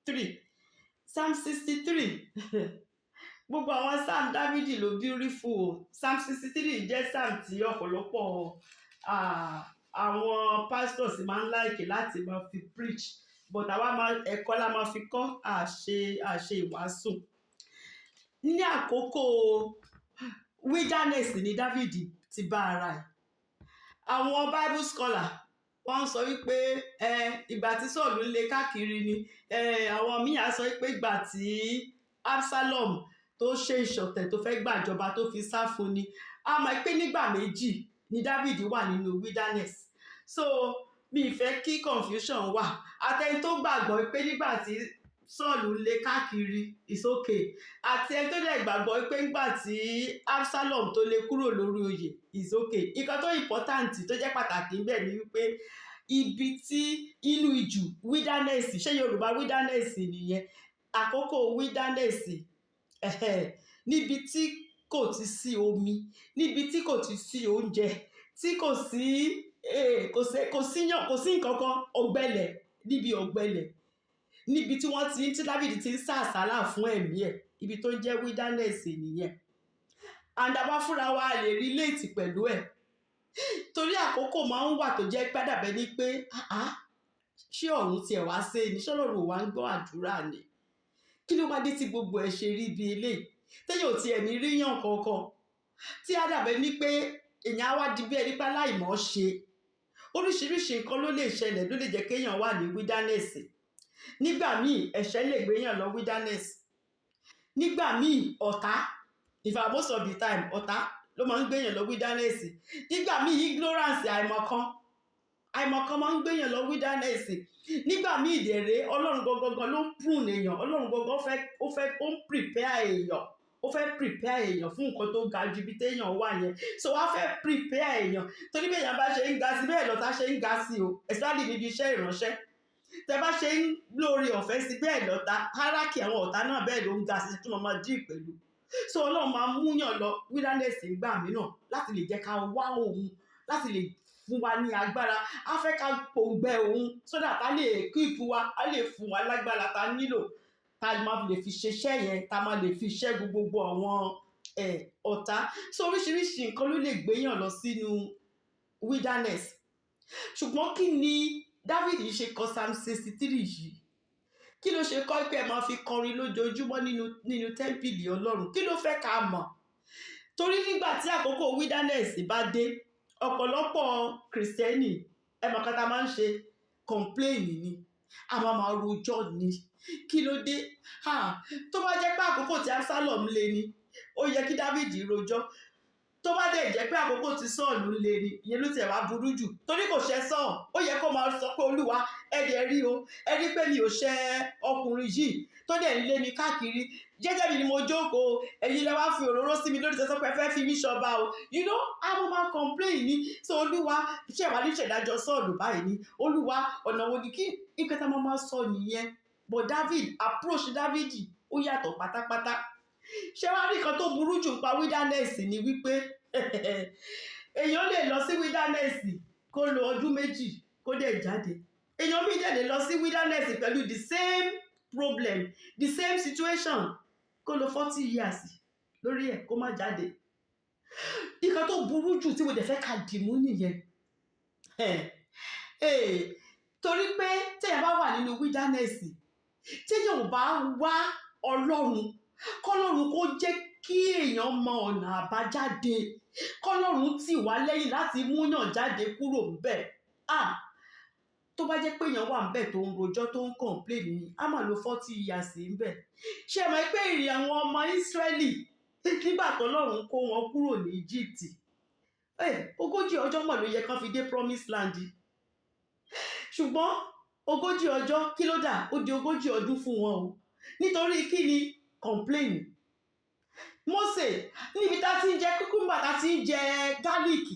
three Psalm 63 gbogbo àwọn psalm Dávidi ló beautiful o. Psalm 63 jẹ́ psalm tí ọ̀pọ̀lọpọ̀ àwọn pastors máa ń like láti máa fi preach, but àwa ẹ̀kọ́ la máa fi kọ́ àṣe ìwàásù. Ní àkókò wilderness ni Dávidi ti bá ara ẹ̀. Àwọn Bible scholar wọ́n sọ wípé ìgbà tí Sọ́ọ̀lù ń lé káàkiri ni, àwọn míì á sọ wípé ìgbà tí Absalom tó ṣe ìṣọ̀tẹ̀ tó fẹ́ gbàjọba tó fi sá fún ni. A mọ̀ pé nígbà méjì ni Dávidi wà nínú wilderness, so mi ì fẹ́ kí confusion wà. Àtẹni tó gbàgbọ́ pé nígbà tí Sọ́ọ̀lù ń lé káàkiri is okay, àti ẹni tó dẹ̀ gbàgbọ́ pé nígbà tí Absalom tó lé kúrò lórí oyè is okay. Nǹkan tó important tó jẹ́ pàtàkì ń bẹ ni wípé ibi tí inú ijù wilderness, ṣé Yorùbá wilderness nìyẹn, àkókò wilderness níbi tí kò ti sí omi, níbi tí kò ti sí oúnjẹ, tí kò sí nǹkan kan, ọ̀gbẹlẹ̀, níbi ọ̀gbẹlẹ̀, níbi tí Dávidi ti ń sá àsálà fún ẹ̀mí ẹ̀, ibi tó ń jẹ́ wilderness nìyẹn. And àwa fúnra wa lè relate pẹ̀lú ẹ̀, torí àkókò máa ń wà tó jẹ́ pẹ́dàbẹ́ ní pé ṣé ọ̀run tiẹ̀ wá sí ni, ṣé Ọlọ́run ò wá ń gbọ́ àdúrà ni, kí ló wá dé tí gbogbo ẹ̀ ṣe rí bí eléyìí téèyàn ò tiẹ̀ ní ríyàn kankan, tí á dàbẹ́ ní pé èèyàn á wá di bí ẹni pé aláìmọ̀ ṣe. Oríṣiríṣi nǹkan ló lè ṣẹlẹ̀ ló lè jẹ́ kéèyàn wà ní wilderness. Nígbà míì ẹ̀ṣẹ̀ lè gbéyàn lọ wilderness, nígbà míì ọ̀tá, in fact most of the time ọ̀tá ló máa ń gbéyàn lọ wilderness. Nígbà míì ignorance, àìmọ̀kan máa ń gbéyàn lọ wilderness. Nígbà míì ìdẹ̀rẹ̀ Ọlọ́run gangan ló ń prune èèyàn, Ọlọ́run gangan ó ń prepare èèyàn fún nǹkan tó ga ju ibi téèyàn wà yẹn. So wá fẹ́ prepare èèyàn, torí bí èèyàn bá ṣe ń ga sí bẹ́ẹ̀ lọ́tá ṣe ń ga sí o, especially níbi iṣẹ́ ìránṣẹ́. Tẹ bá ṣe ń lórí ọ̀fẹ́ sí bẹ́ẹ̀ lọ́tá, hierarchy àwọn ọ̀tá náà bẹ́ẹ̀ ló ń ga sí tí wọ́n máa dì pẹ̀lú. So Ọlọ́run máa múyàn lọ wilderness nígbà mìíràn láti lè jẹ́ ká wá òun, láti lè fún wa ní agbára. A fẹ́ ká pòǹgbẹ òun so that a lè equip wa, a lè fún wa lágbára ta nílò, ta máa lè fi ṣiṣẹ́ yẹn, ta máa lè fi ṣẹ́gun gbogbo àwọn ọ̀tá. So oríṣiríṣi nǹkan ló lè gbéyàn lọ sínú wilderness. Ṣùgbọ́n kí ni Dávidi ṣe kọ Psalm 63 yìí? Kí ló ṣe kọ́ pé ẹ máa fi kọrin lójoojúmọ́ nínú tẹ́ḿpìlì Ọlọ́run? Kí ló fẹ́ ká mọ̀? Torí nígbà tí àkókò wilderness bá dé, ọ̀pọ̀lọpọ̀ kìrìsìtẹ́nì ẹ̀mọ̀kátà máa ń ṣe complain ni, a máa rojọ́ ni. Kí ló dé? Tó bá jẹ́ pé àkókò tí Absalom lé ni, ó yẹ kí Dávidi rojọ́. Tó bá dẹ̀ jẹ́ pé àkókò tí Sọ́ọ̀lù lé ni, ìyẹn ló tiẹ̀ wá burú jù, torí kò ṣẹ̀ Sọ́ọ̀. Ó yẹ kó máa sọ pé Olúwa ẹ̀dẹ̀ rí o, ẹ rí pé mi ò ṣẹ̀ ọkùnrin yìí tó dẹ̀ ń lé mi káàkiri, jẹ́jẹ́ mi ni mo jókòó, ẹ̀yin lẹ wá fi òróró sí mi lórí tẹ́sán pé ẹ fẹ́ fi mí ṣọba o. Àwọn máa complain ni. So Olúwa ṣe wà ní ìṣèdájọ́ Sọ́ọ̀lù báyìí ni, Olúwa ọ̀nà wo ni kí nǹkan tá máa sọ nìyẹn. But approach Dávidi ó yàtọ̀ pátápátá. Ṣé wàá rí nǹkan tó burú jù pa wilderness ni wípé èèyàn lè lọ sí wilderness kó lo ọdún méjì kó dẹ̀ jáde. Èèyàn bí dẹ̀ lè lọ sí wilderness pẹ̀lú the same problem, the same situation, kó lo 40 years lórí ẹ̀ kó má jáde. Nǹkan tó burú jù tí mo dẹ̀ fẹ́ ká dìmú nìyẹn. Torí pé téèyàn bá wà nínú wilderness, téèyàn ò bá wá Ọlọ́run, kọ́lọ́run kó jẹ́ kí èèyàn mọ ọ̀nà àbájáde, kọ́lọ́run tì wá lẹ́yìn láti múyàn jáde kúrò ńbẹ̀. Tó bá jẹ́ pé èèyàn wà ńbẹ̀ tó ń rojọ́ tó ń complain ni, a máa lo 40 years ńbẹ̀. Ṣé ẹ mọ̀ pé ìrìn àwọn ọmọ Ísírẹ́lì nígbà tọ́lọ́run kó wọn kúrò ní Egypt, 40 ọjọ́ mọ̀ ló yẹ kán fi dé promised land. Ṣùgbọ́n 40 ọjọ́ kí ló dà? Ó di 40 ọdún fún wọn o. Nítorí kí ni? Complain. Mósè níbi tá ti ń jẹ kúkúmbà, tá ti ń jẹ gálíìkì,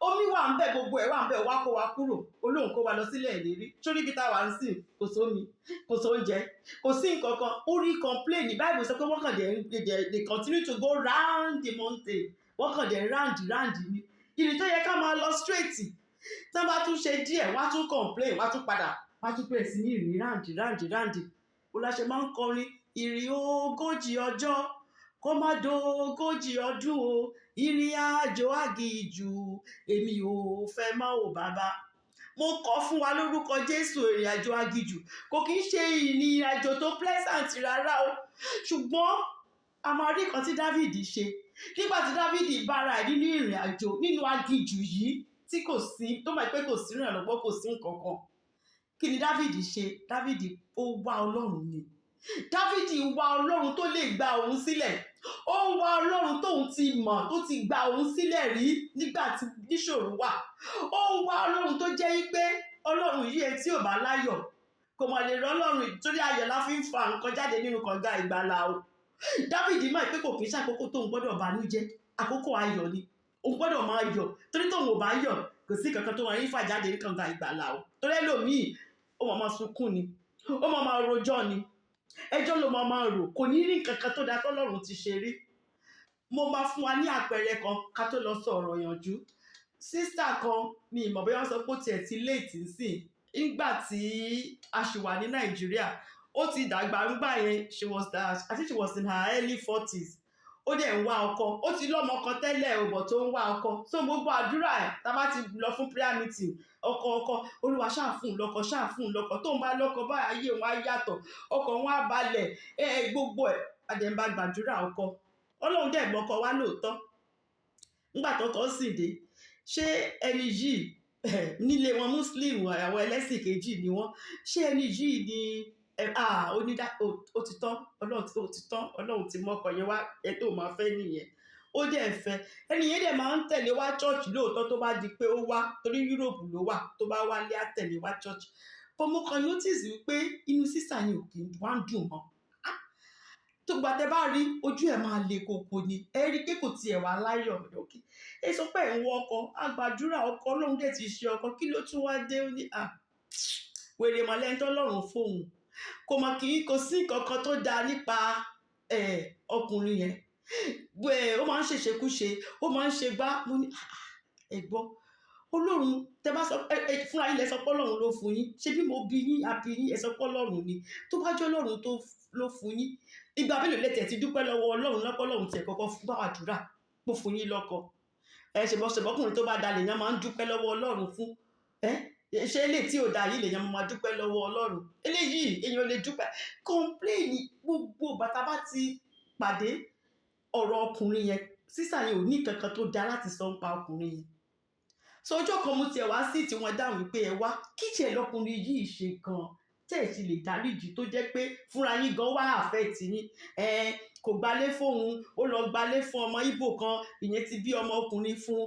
omi wà ńbẹ̀, gbogbo ẹ̀ wà ńbẹ̀, wá kó wa kúrò, Olóhun kó wa lọ sílẹ̀ ìlérí. Sórí ibi tá wà ń sìn kò sómi, kò sóúnjẹ, kò sí nǹkan kan. Ó rí complain. Bible sọ pé wọ́n kàn they continue to go round the mountain. Wọ́n kàn dé round ni. Ìrìn tó yẹ ká máa lọ straight, tí wọ́n bá tún ṣe díẹ̀ wọ́n á tún complain, wọ́n á tún padà, wọ́n á tún bẹ̀rẹ̀ sí ní ìrìn round. ó la ṣe máa ń kọrin ìrìn ogójì ọjọ́ kó má dogójì ọdún o ìrìn àjò aginjù èmi ò fẹ́ mọ́ o bàbá. Mo kọ́ fún wa lórúkọ Jésù ìrìn àjò aginjù kò kí ń ṣe ìrìn àjò tó pleasant rárá o, ṣùgbọ́n a máa rí kan tí Dáfídì ṣe nígbà tí Dáfídì bára ẹ̀ nínú ìrìn àjò nínú aginjù yìí tí kò sí tó mọ̀ pé kò sí ìrànlọ́wọ́ kò sí nǹkan kan. Kí ni Dáfídì ṣe? Dáfídì ó wá Ọlọ́run ni. Dáfídì wá Ọlọ́run tó lè gba òun sílẹ̀. Ó ń wá Ọlọ́run tóun ti mọ̀ tó ti gba òun sílẹ̀ rí nígbà tí níṣòro wà. Ó ń wá Ọlọ́run tó jẹ́ wípé Ọlọ́run yìí ẹ tí ò bá láyọ̀ kò mọ̀ lè rán Ọlọ́run torí ayọ̀ la fi ń fa nǹkan jáde nínú kànga ìgbàlà o. Dáfídì mọ̀ pé kò kí ń ṣàkókò tóun gbọ́dọ̀ bànújẹ́, àkókò ayọ̀ ni. Òun gbọ́dọ̀ máa yọ̀ torí tóun ò bá yọ̀ kò sí kankan tó máa ń fà jáde ní kànga ìgbàlà o. Torí ẹlòmíì ó máa sunkún ni, ó máa rojọ́ ni, ẹjọ́ ló máa rò, kò ní rí nǹkan kan tó dá tọ́lọ́run ti ṣe rí. Mo máa fún wa ní àpẹẹrẹ kan ká tó lọ sọ ọ̀rọ̀ ìyànjú. Sísítà kan ni ìmọ̀ bóyá wọ́n sọ pé ó tiẹ̀ ti léètì sí nígbà tí a ṣì wà ní Nàìjíríà. Ó ti dàgbà ńgbà yẹn, I think she was in her early 40s. Ó dẹ̀ ń wá ọkọ, ó ti lọ́mọ kan tẹ́lẹ̀ ọ̀bọ̀ tó ń wá ọkọ. So gbogbo àdúrà ẹ̀ tá bá ti lọ fún prayer meeting ọkọ Olúwa ṣáà fún un lọ́kọ tó ń bá lọ́kọ báyìí ayé wọn á yàtọ̀, ọkàn wọn á balẹ̀ gbogbo ẹ̀ àdẹ̀mbà gbàdúrà ọkọ. Ọlọ́run dẹ̀ gbọ́kọ wá lóòótọ́. Nígbà tọ́kọ sì dé, ṣé ẹni yìí nílé wọn Muslim àwọn ẹlẹ́sìn kejì ni wọ́n, ṣé ẹni yìí ni ó ti tán Ọlọ́run ti mọ́kọ yẹn wá ẹ tó máa fẹ́ nìyẹn. Ó dẹ̀ fẹ́ ẹni yẹn dẹ̀ máa ń tẹ̀lé wá church lóòótọ́ tó bá di pé ó wá torí Europe ló wà tó bá wálé á tẹ̀lé wá church. But mo kàn notice wípé inú sísà yẹn ò kì í wá ń dùn mọ́. Tó gbà tẹ bá rí ojú ẹ̀ máa le koko ni ẹ rí pé kò tiẹ̀ wá láyọ̀ lókè. Ẹ sọ pé ẹ̀ ń wọ ọkọ àgbàdúrà ọkọ Ọlọ́run dẹ̀ ti ṣe ọkọ kí ló tún wá dé ó ní wèrè mọ̀lẹ́ńtọ́ Ọlọ́run fóun kò mọ̀ kò sí nǹkan kan tó dáa nípa ọkùnrin yẹn. Ó máa ń ṣèṣekúṣe ó máa ń ṣe gbá mo ní ẹ̀gbọ́n Ọlọ́run tẹ bá sọ fúnra yín lẹ sọ pé Ọlọ́run ló fún yín ṣé bí mo bí yín àbí yín ẹ sọ pé Ọlọ́run ni tó bá jẹ́ Ọlọ́run tó ló fún yín ìgbà mélòó lẹ́tẹ̀ ti dúpẹ́ lọ́wọ́ Ọlọ́run lọ́pọ̀ Ọlọ́run tiẹ̀ kọ́kọ́ bá àdúrà pò fún yín lọ́kọ ṣèbọ́kùnrin tó bá dalẹ̀ yẹn máa ń dúpẹ́ lọ́wọ́ Ọlọ́run fún ṣé eléyìí tí ò dáa yìí lèèyàn máa dúpẹ́ lọ́wọ́ Ọlọ́run eléyìí èèyàn lè dúpẹ́ kọ́ńpléènì gbogbo bàtà bá ti pàdé ọ̀rọ̀ ọkùnrin yẹn sísà yẹn ò ní kankan tó dáa láti sọ nípa ọkùnrin yẹn. So ọjọ́ kan mo tiẹ̀ wá sí tí wọ́n dáhùn wípé ẹ wá kí tiẹ̀ lọkùnrin yìí ṣe gan tẹ́ ẹ̀ sì lè dáríjì tó jẹ́ pé fúnra yín gan wá àfẹ́ tì yín kò gbalé fóun ó lọ gbalé fún ọmọ Ìgbò kan ìyẹn ti bí ọmọ ọkùnrin fún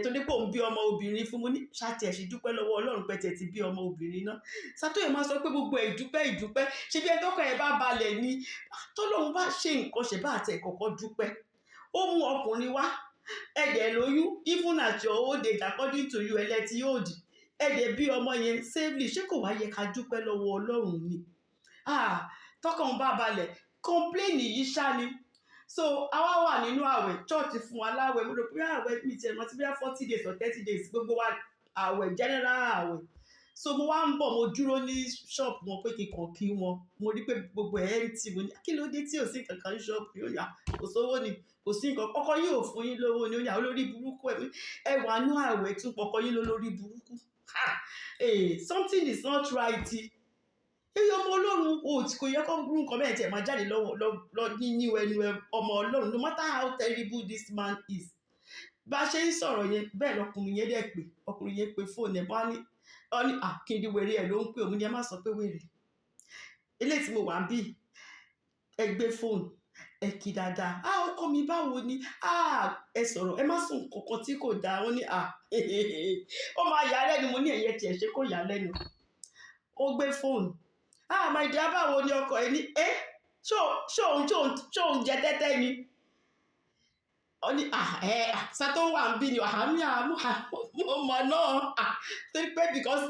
tó ní kò ń bí ọmọ obìnrin fún mo ní ṣáàtì ẹ̀ sì dúpẹ́ lọ́wọ́ Ọlọ́run pé tẹ̀ ti bí ọmọ obìnrin náà. Sátóyè máa sọ pé gbogbo ìdúpẹ́ ṣé bí ẹ tọ́kọ̀ ẹ bá balẹ̀ ni tọ́lọ́run bá ṣe nǹkan ṣẹ̀ bá àtẹ̀ kọ̀ọ̀kan dúpẹ́. Ó mú ọkùnrin wá ẹ̀dẹ̀ lóyún even at your old age according to you ẹlẹ́tì yóò dì ẹ̀dẹ̀ bí ọmọ yẹn safely ṣé kò wá yẹ ká dúpẹ́ lọ́wọ́ Ọlọ́run ni. Tọ́kàn bá balẹ̀ kọ́ńpléènì yìí ṣá ni. So àwa wà nínú àwẹ̀ church fún wa láwẹ̀ mo rò pé àwẹ̀ mi tiẹ̀ mọ́ sí bí 40 days or 30 days gbogbo wa àwẹ̀ general àwẹ̀. So mo wá ń bọ̀ mo dúró ní shop wọn pé kí n kàn kí wọn mo rí pé gbogbo ẹ̀ empty mo ní kí ló dé tí ò sí kankan shop yóò yá kò sówó ni kò sí nǹkan ọkọ yìí ò fún yín lówó ni ó yà olórí burúkú ẹ wà nú àwẹ̀ tún pọkọ yín lólórí burúkú. Something is not right. Ọmọ Ọlọ́run kò yẹ kó gún nǹkan bẹ́ẹ̀ tí ẹ̀ máa jáde lọ ní ẹnu ọmọ Ọlọ́run no matter how terrible this man is. Bá a ṣe ń sọ̀rọ̀ yẹn bẹ́ẹ̀ lọkùnrin yẹn dẹ̀ pé ọkùnrin yẹn pé fóònù ẹ̀ wọ́n ní kìndí wèrè ẹ̀ ló ń pè òun ni ẹ má sọ pé wèrè. Eléyìí tí mo wà ń bí ẹ gbé fóònù ẹ kí dáadáa ọkọ mi báwo ni ẹ sọ̀rọ̀ ẹ má sùn kankan tí kò dáa wọ́n ní ó máa yà á lẹ́nu mo ní ẹ̀yẹ tiẹ̀ ṣe kó yà á lẹ́nu. Ó gbé fóònù my dear báwo ni ọkọ ẹ ní ṣó òun jẹ tẹ́tẹ́ ni. Ó ní sátó wà ń bí ni àmì ọmọ náà torí pé because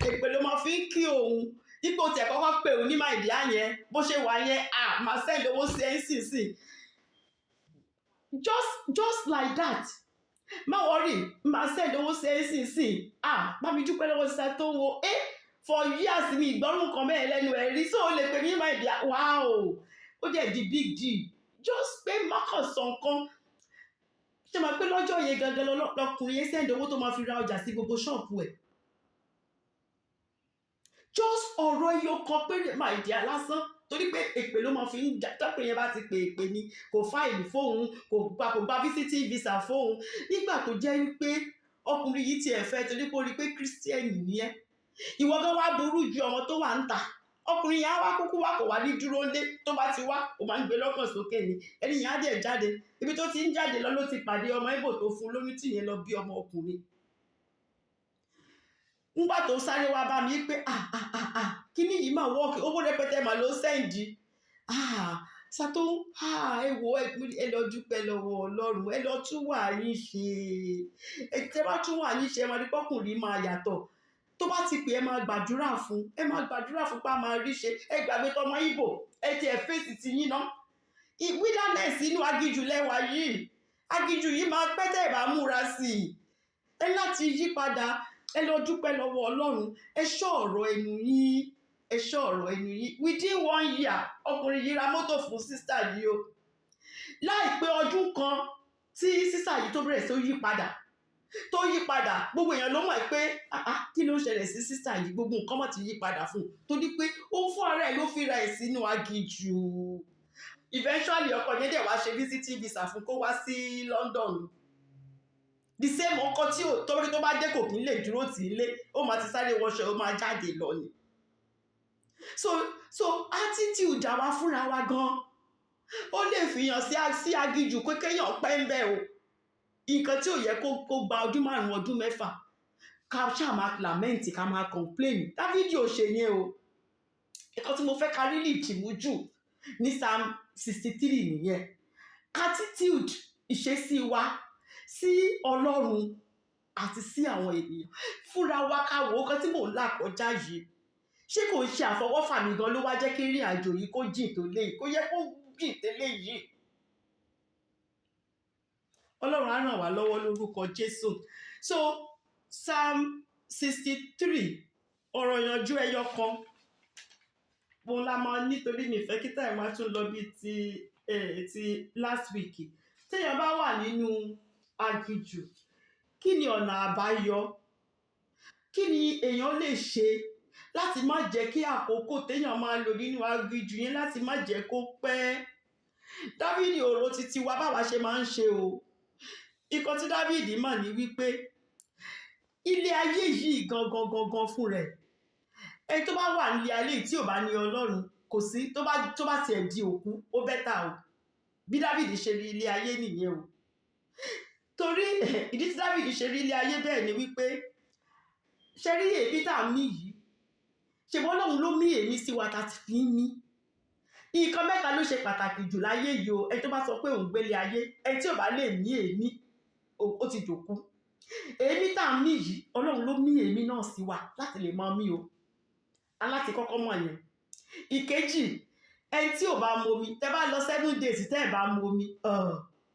èpè ló máa fi ń kí òun ipò tẹ̀ kọ́kọ́ pé òun ní my dear yẹn bó ṣe wà yẹn máa send owó sí ẹ̀ ń sìn just like that má worry máa send owó sí ẹ̀ ń sìn bá mi dúpẹ́ lọ́wọ́ sísá tó ń wo for years mi ìgbọ́rùn kan bẹ́ẹ̀ lẹ́nu ẹ̀ rí so o lè pè mí my dear wow ó dẹ̀ di big deal just pé mákàn sọ nǹkan ṣe máa pé lọ́jọ́ yẹn gangan lọkùnrin yẹn sẹ́ndì owó tó máa fi ra ọjà sí gbogbo ṣọ́ọ̀pù ẹ̀ just ọ̀rọ̀ ẹyọ kan péré my dear lásán torí pé èpè ló máa fi ń jà tọ́pẹ̀ yẹn bá ti pè èpè ni kò fáìlì fóun kò gba visiting visa fóun nígbà tó jẹ́ wípé ọkùnrin yìí tiẹ̀ fẹ́ torí pé ó rí pé kírísítẹ́nì ni ẹ́ ìwọ gan wá burú ju ọmọ tó wà ń ta ọkùnrin yẹn á wá kúkú wá kò wá ní dúró lé tó bá ti wá kò máa ń gbé lọ́kàn sókè ni ẹni yẹn á dẹ̀ jáde ibi tó ti ń jáde lọ ló ti pàdé ọmọ Ìgbò tó fún lóyún tí yẹn lọ bí ọmọ ọkùnrin nígbà tó sáré wá bá mi pé kíní yìí máa wọ́ọ̀kì owó rẹpẹtẹ mà ló sẹ́ǹdì ṣàtó ẹ wo ẹ lọ dúpẹ́ lọ́wọ́ Ọlọ́run ẹ lọ tún wà yín ṣe ẹ tẹ́ bá tún wà yín ṣe ẹ máa rí pọ́kùnrin máa yàtọ̀ tó bá ti pè ẹ máa gbàdúrà fún pa máa rí ṣe ẹ gbàgbé tọmọ Ìgbò ẹ ti ẹ fèsì ti yín náà wilderness inú aginjù lẹ́wà yìí aginjù yìí máa pẹ́tẹ́ ìbá múra sí i ẹ láti yí padà ẹ lọ dúpẹ́ lọ́wọ́ Ọlọ́run ẹ ṣọ́ ọ̀rọ̀ ẹnu yín within 1 year ọkùnrin yìí ra mọ́tò fún sísá yìí o láìpẹ́ ọdún kan tí sísá yìí tó bẹ̀rẹ̀ sí yí padà gbogbo èèyàn ló mọ̀ pé kí ló ń ṣẹlẹ̀ sí sísá yìí gbogbo nǹkan mọ̀ ti yí padà fún un torí pé ó fún ara ẹ̀ ló fi ra ẹ̀ sínú aginjù eventually ọkọ yẹn dẹ̀ wá ṣe visiting visa fún kó wá sí London the same ọkọ tí ò torí tó bá dé kò kí n lè dúró tì í lé ó máa ti sáré wọṣọ ó máa jáde lọ ni so attitude àwa fúnra wa gan ó lè fìyàn sí aginjù pé kéèyàn pẹ́ ń bẹ̀ o nǹkan tí ò yẹ kó gba ọdún 5 ọdún 6 ká ṣáà máa lament ká máa complain Dáfídì ò ṣe yẹn o nǹkan tí mo fẹ́ ká rílì tìmú jù ní Psalm 63 nìyẹn attitude ìṣesí wa sí Ọlọ́run àti sí àwọn ènìyàn fúnra wa ká wò ó kan tí mò ń là kọjá yìí ṣé kò ń ṣe àfọwọ́fà mi gan ló wá jẹ́ kí ìrìn àjò yìí kó jìn tó léyìí kó yẹ kó jìn tẹ́lẹ̀ yìí Ọlọ́run á ràn wá lọ́wọ́ lórúkọ Jésù so Psalm 63 ọ̀rọ̀ ìyànjú ẹyọ kan mo la máa nítorí mi fẹ́ kí táì máa tún lọ bí ti last week téèyàn bá wà nínú aginjù kí ni ọ̀nà àbáyọ kí ni èèyàn lè ṣe láti má jẹ́ kí àkókò téèyàn máa lò nínú aginjù yẹn láti má jẹ́ kó pẹ́ Dáfídì ọ̀rọ̀ títí wa báwa ṣe máa ń ṣe o ikọ̀ tí Dáfídì mọ̀ ní wípé ilé ayé yìí gangan fún rẹ̀ ẹni tó bá wà nílé ayé tí ò bá ní Ọlọ́run kò sí tó bá tiẹ̀ di òkú ó bẹ́tà o bí Dáfídì ṣe rí ilé ayé nìyẹn o torí ìdí tí Dáfídì ṣe rí ilé ayé bẹ́ẹ̀ ni wípé ṣe rí èémí tá a mí yìí ṣe bọ́ Ọlọ́run ló mí èémí sí wa tá a ti fi ń mí nǹkan mẹ́ta ló ṣe pàtàkì jù láyé yìí o ẹni tó bá sọ pé òun gbélé ayé ẹni tí ò bá lè mí èémí ó ti jòkú èémí tá a mí yìí Ọlọ́run ló mí èémí náà sí wa láti lè máa mí o aláti kọ́kọ́ mọ̀ yẹn ìkejì ẹni tí ò bá mu omi tẹ́ bá lọ 7 days tẹ́ ẹ̀ bá mu omi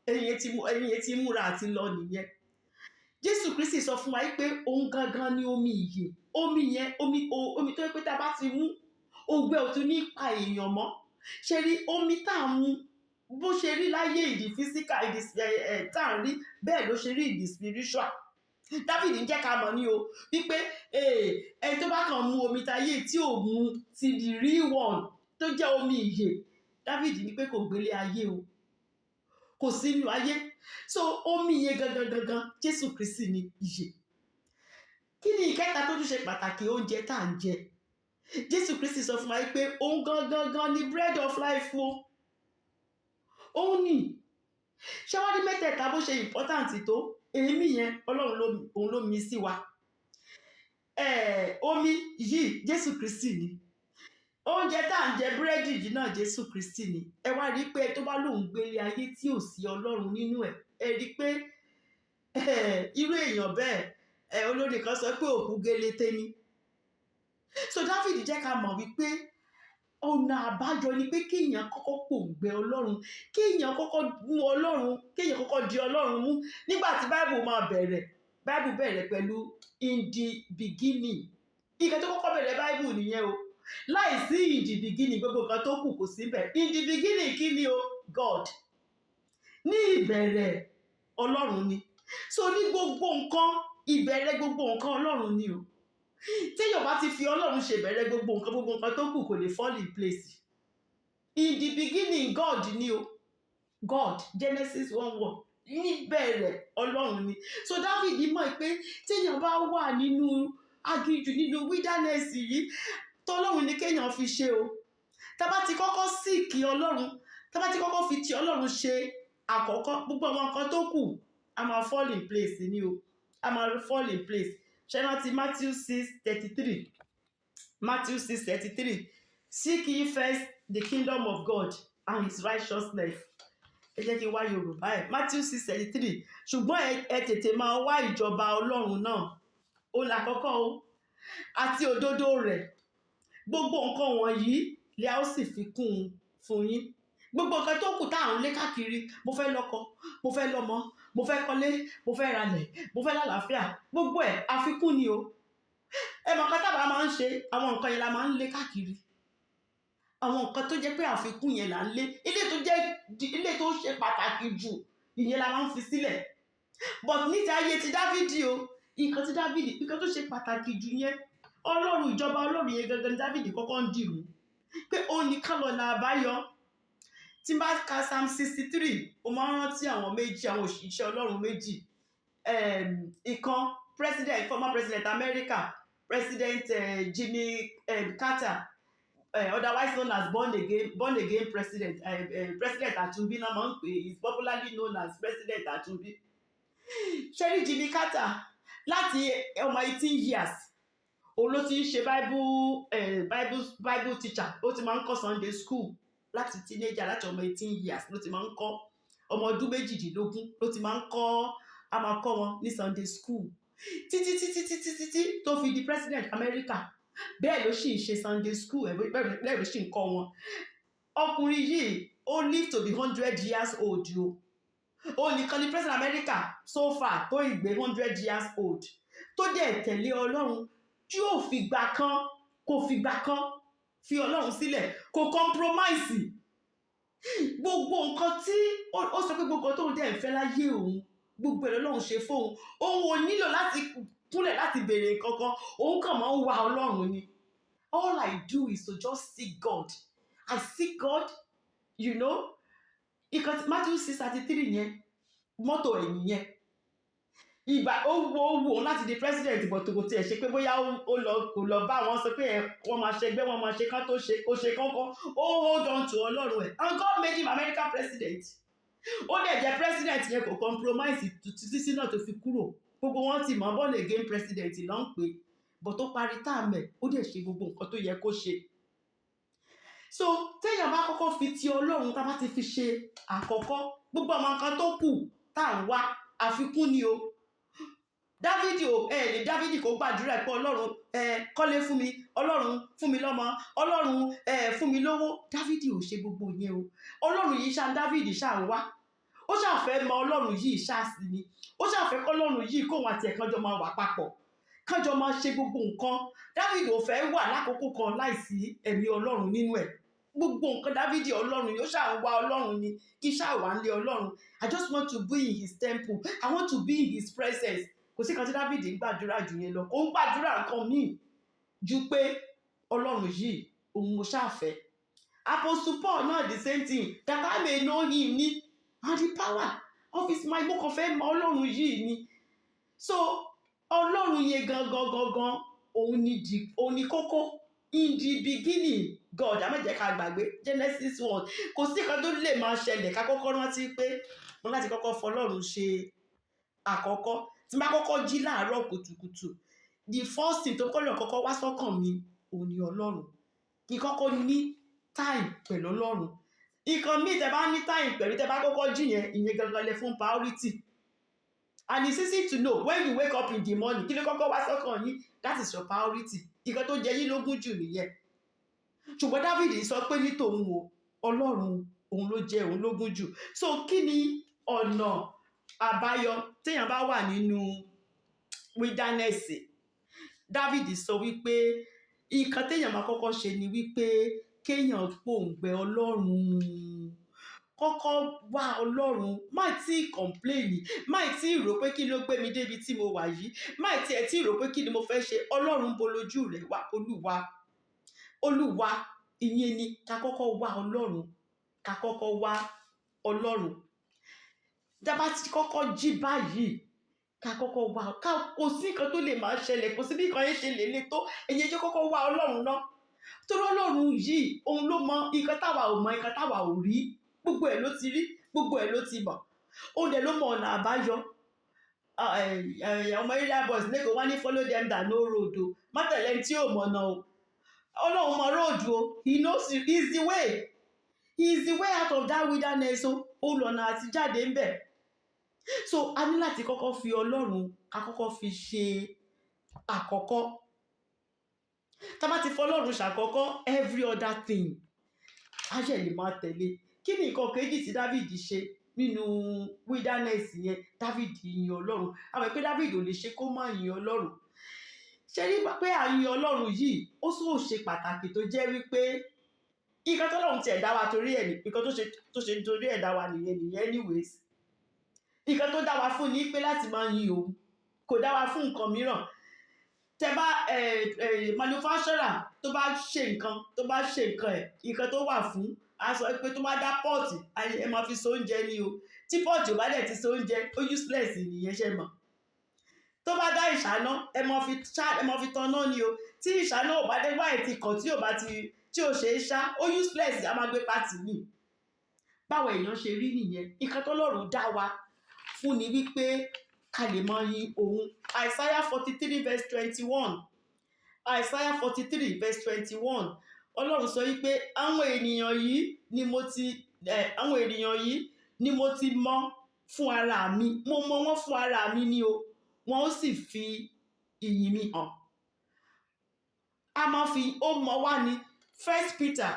ẹ̀yin etí múra àti lọ nìyẹn Jésù Kristi sọ fún wa pé òun gangan ni omi ìyè omi yẹn omi tó yẹ pé tá a bá ti mú ògbẹ ò tún ní pa èèyàn mọ́ ṣe rí omi tá a mú bó ṣe rí láyé ìdí physical ìdí tá a rí bẹ́ẹ̀ ló ṣe rí ìdí spiritual Dáfídì ń jẹ́ ká mọ̀ ní o wípé ẹni tó bá kàn mu omi táyé tí ò mu ti the real one tó jẹ́ omi ìyè Dáfídì ní pé kò gbélé ayé o kò sínú ayé so omi ìyè gangan Jésù Kristi ni ìyè kí ni ìkẹta tó tún ṣe pàtàkì oúnjẹ tá à ń jẹ Jésù Kristi sọ fún wa pé òun gangan ni bread of life o òun ni ṣáwárí mẹ́tẹ̀ẹ̀ta bó ṣe important tó èémí yẹn Ọlọ́run òun ló mí sí wa omi yìí Jésù Kristi ni oúnjẹ tá à ń jẹ búrẹ́dì yìí náà Jésù Kristi ni ẹ wá rí i pé tó bá lóun gbélé ayé tí ò sí Ọlọ́run nínú ẹ rí i pé irú èèyàn bẹ́ẹ̀ olórin kan sọ pé òkú gélété ni so Dáfídì jẹ́ ká mọ̀ wípé ọ̀nà àbájọ ni pé kéèyàn kọ́kọ́ pòǹgbẹ Ọlọ́run kéèyàn kọ́kọ́ mú Ọlọ́run kéèyàn kọ́kọ́ di Ọlọ́run mú nígbà tí Bible máa bẹ̀rẹ̀ Bible bẹ̀rẹ̀ pẹ̀lú in the beginning ìkẹ́ tó kọ́kọ́ bẹ̀rẹ̀ Bible nìyẹn o. Láìsí in the beginning gbogbo nǹkan tó kù kò síbẹ̀. In the beginning kí ni o? God. Ní ìbẹ̀rẹ̀ Ọlọ́run ni. So ní gbogbo nǹkan ìbẹ̀rẹ̀ gbogbo nǹkan Ọlọ́run ni o. Téèyàn bá ti fi Ọlọ́run ṣe ìbẹ̀rẹ̀ gbogbo nǹkan tó kù kò lè fall in place. In the beginning God ni o. God, Genesis 1:1. Níbẹ̀rẹ̀ Ọlọ́run ni. So David mọ̀ pé téèyàn bá wà nínú aginjù nínú wilderness yìí tọ́lọ́run ni kéèyàn fi ṣe o. Tá bá ti kọ́kọ́ síìkì Ọlọ́run, tá bá ti kọ́kọ́ fi ti Ọlọ́run ṣe àkọ́kọ́, gbogbo àwọn nǹkan tó kù a máa fall in place ni o. A máa fall in place. Ṣé rántí Matthew 6:33? Matthew 6:33. Seek ye first the kingdom of God and his righteousness. Ẹ jẹ́ kí n wá Yorùbá ẹ̀. Matthew 6:33. Ṣùgbọ́n ẹ tètè máa wá ìjọba Ọlọ́run náà. Ó lákọ́kọ́ o. Àti òdodo rẹ̀. Gbogbo nǹkan wọ̀nyí lẹ ó sì fi kún un fún yín. Gbogbo nǹkan tó kù tá à ń lé káàkiri, mo fẹ́ lọ́kọ, mo fẹ́ lọ́mọ, mo fẹ́ kọ́lé, mo fẹ́ ralẹ̀, mo fẹ́ lálàáfíà, gbogbo ẹ̀ àfikún ni o. Ẹ mọ̀ nǹkan táwa máa ń ṣe, àwọn nǹkan yẹn la máa ń lé káàkiri. Àwọn nǹkan tó jẹ́ pé àfikún yẹn là ń lé. Ilé tó ṣe pàtàkì jù, ìyẹn la máa ń fi sílẹ̀. But ní ti ayé ti Dávìdì o, nǹkan tó ṣe pàtàkì jù yẹn, Ọlọ́run ìjọba Ọlọ́run yẹn gangan ni Dávìdì kọ́kọ́ ń dìrú. Pé òun nìkan lọ̀nà àbáyọ. Tí n bá ka Psalm 63, mo máa ń rántí àwọn òṣìṣẹ́ Ọlọ́run méjì. Ìkan former president America, President Jimmy Carter, otherwise known as born again president. President Atunbi náà máa ń pè, is popularly known as President Atunbi. Ṣé rí Jimmy Carter láti ọmọ 18 years òun ló ti ń ṣe Bible teacher. Ó ti máa ń kọ́ Sunday school láti teenager, láti ọmọ 18 years ló ti máa ń kọ́. Ọmọ ọdún 18 ló ti máa ń kọ́, a máa kọ́ wọn ní Sunday school. Títí tó fi di president America. Bẹ́ẹ̀ ló sì ń ṣe Sunday school, bẹ́ẹ̀ ló sì ń kọ́ wọn. Ọkùnrin yìí ó live to be 100 years old o. Ó nìkan ni president America so far tó ìgbé 100 years old. Tó dẹ̀ tẹ̀lé Ọlọ́run tí ò fìgbà kan fi Ọlọ́run sílẹ̀, kò compromise. Gbogbo nǹkan tí ó sọ pé gbogbo tóun dẹ̀ ń fẹ́ láyé òun, gbogbo ẹ̀ lọ́lọ́run ṣe fóun. Òun ò nílò láti kúnlẹ̀ láti béèrè nǹkan kan, òun kàn máa ń wá Ọlọ́run ni. All I do is to just seek God. I seek God, you know. Matthew 6:33 yẹn, mọ́tò ẹ̀yìn yẹn. Ìgbà ó wù láti di president, but kò tiẹ̀ ṣe pé bóyá kò lọ bá wọn sọ pé wọ́n máa ṣẹgbẹ́, wọ́n máa ṣe kán tó ṣe, ó ṣe kánkán. Ó hold on to Ọlọ́run ẹ̀. And God made him American president. Ó dẹ̀ jẹ́ president yẹn kò compromise títí náà tó fi kúrò. Gbogbo wọn ti mọ̀ born again president ló ń pè. But ó parí táàmù ẹ̀, ó dẹ̀ ṣe gbogbo nǹkan tó yẹ kó ṣe. So téèyàn bá kọ́kọ́ fi ti Ọlọ́run, tá bá ti fi ṣe àkọ́kọ́, gbogbo àwọn nǹkan tó kù tá à ń wá àfikún ni o. Dávìdì kò gbàdúrà pé Ọlọ́run kọ́lé fún mi, Ọlọ́run fún mi lọ́mọ, Ọlọ́run fún mi lówó. Dávìdì ò ṣe gbogbo yẹn o. Ọlọ́run yìí Dávìdì ṣáà ń wá. Ó ṣàfẹ́ mọ Ọlọ́run yìí ṣáà sí ni. Ó ṣàfẹ́ kọ́ Ọlọ́run yìí kóun àti ẹ̀ kánjọ máa wà papọ̀, kánjọ máa ṣe gbogbo nǹkan. Dávìdì ò fẹ́ wà lákòókò kan láìsí ẹ̀mí Ọlọ́run nínú ẹ̀. Gbogbo nǹkan Dávìdì Ọlọ́run yóò ṣáà wá Ọlọ́run ni, kí ṣáà wà nílé Ọlọ́run. I just want to be in his temple. I want to be in his presence. Kò sí kan tí Dávìdì ń gbàdúrà jù yẹn lọ. Ó ń gbàdúrà nǹkan míì ju pé Ọlọ́run yìí òun mo ṣàfẹ́. Apostle Paul náà the same thing, that I may know him ni, and the power of his might. Mo kàn fẹ́ mọ Ọlọ́run yìí ni. So Ọlọ́run yẹn gangan òun ni kókó. In the beginning God, a má jẹ́ ká gbàgbé Genesis 1. Kò sí kan tó lè máa ṣẹlẹ̀ ká kọ́kọ́ rántí pé wọ́n láti kọ́kọ́ fọlọ́run ṣe àkọ́kọ́. Tí n bá kọ́kọ́ jí láàárọ̀ kùtùkùtù, the first thing tó kọ́kọ́ wá sọ́kàn mi òun ni Ọlọ́run. Kí kọ́kọ́ ní time pẹ̀lú Ọlọ́run. Nǹkan míì tẹ́ bá ní time pẹ̀lú, tẹ́ bá kọ́kọ́ jí yẹn, ìyẹn gangan lẹ fún priority. And it's easy to know when you wake up in the morning, kí ló kọ́kọ́ wá sọ́kàn yín, that is your priority. Nǹkan tó jẹ yín lógún jù nìyẹn. Ṣùgbọ́n Dávìdì sọ pé ní tòun o, Ọlọ́run òun ló jẹ òun lógún jù. So kí ni ọ̀nà àbáyọ téèyàn bá wà nínú wilderness? Dáfídì sọ wípé nǹkan téèyàn máa kọ́kọ́ ṣe ni wípé kéèyàn pòǹgbẹ Ọlọ́run, kọ́kọ́ wá Ọlọ́run, má tí ì kọ̀ǹpléènì, má tí ì rò pé kí ló gbé mi débi tí mo wà yìí, má tí ì rò pé kí ni mo fẹ́ ṣe. Ọlọ́run bo lójú rẹ̀ wá, Olúwa ìyẹn ni ká kọ́kọ́ wá Ọlọ́run, ká kọ́kọ́ wá Ọlọ́run. Tá bá ti kọ́kọ́ jí báyìí, ká kọ́kọ́ wá, kò sí nǹkan tó lè máa ṣẹlẹ̀, kò sí bí nǹkan yẹn ṣe lè le tó, èyí jẹ́ kọ́kọ́ wá Ọlọ́run náà. Torí Ọlọ́run yìí, òun ló mọ nǹkan táwa ò mọ, nǹkan táwa ò rí, gbogbo ẹ̀ ló ti rí, gbogbo ẹ̀ ló ti mọ̀. Òun dẹ̀ ló mọ ọ̀nà àbáyọ. Ọmọ area boys lẹ́kọ̀ọ́ wá ní follow them that know road o, má tẹ̀lé ẹni tí ò mọ̀nà o. Ọlọ́run mọ road o, he knows it, he is the way. He is the way out of that wilderness o, ó lọ́nà àti jáde ń bẹ̀. So a ní láti kọ́kọ́ fi Ọlọ́run, ká kọ́kọ́ fi ṣe àkọ́kọ́. Tá bá ti fọlọ́run ṣàkọ́kọ́, every other thing á ṣẹ̀ lè máa tẹ̀lé. Kí ni nǹkan kejì tí Dáfídì ṣe nínú wilderness yẹn? Dáfídì yin Ọlọ́run. A mọ̀ pé Dáfídì ò lè ṣe kó má yin Ọlọ́run. Ṣé rí pé à ń yin Ọlọ́run yìí, ó sì ò ṣe pàtàkì tó jẹ́ wípé nǹkan tọ́lọ́run tiẹ̀ dá wa torí ẹ̀ ní, nǹkan tó ṣe torí ẹ̀ dá wa nìyẹn anyways. Nǹkan tó dá wa fún ni pé láti máa yin òun, kò dá wa fún nǹkan mìíràn. Tẹ bá manufacturer tó bá ṣe nǹkan ẹ̀, nǹkan tó wà fún, a sọ pé tó bá dá pọ́ọ̀tì, ẹ máa fi so oúnjẹ ni o. Tí pọ́ọ̀tì ò bá dẹ̀ ti so oúnjẹ, ó useless nìyẹn, ṣe mọ̀. Tó bá dá ìṣáná, ẹ máa fi tanná ni o. Tí ìṣáná ò bá dé wáyé ti kàn, tí ò ṣe é ṣá, ó useless, a máa gbé pátì ni. Báwo èèyàn ṣe rí nìyẹn. Nǹkan tọ́lọ́run dá wa fún ni wípé ká lè máa yin òun. Isaiah 43 verse 21. Isaiah 43 verse 21. Ọlọ́run sọ wípé àwọn ènìyàn yìí ni mo ti mọ̀ fún ara mi. Mo mọ̀ wọ́n fún ara mi ni o. Wọ́n ó sì fi ìyìn mi hàn. Ó mọ̀ wá ní 1 Peter,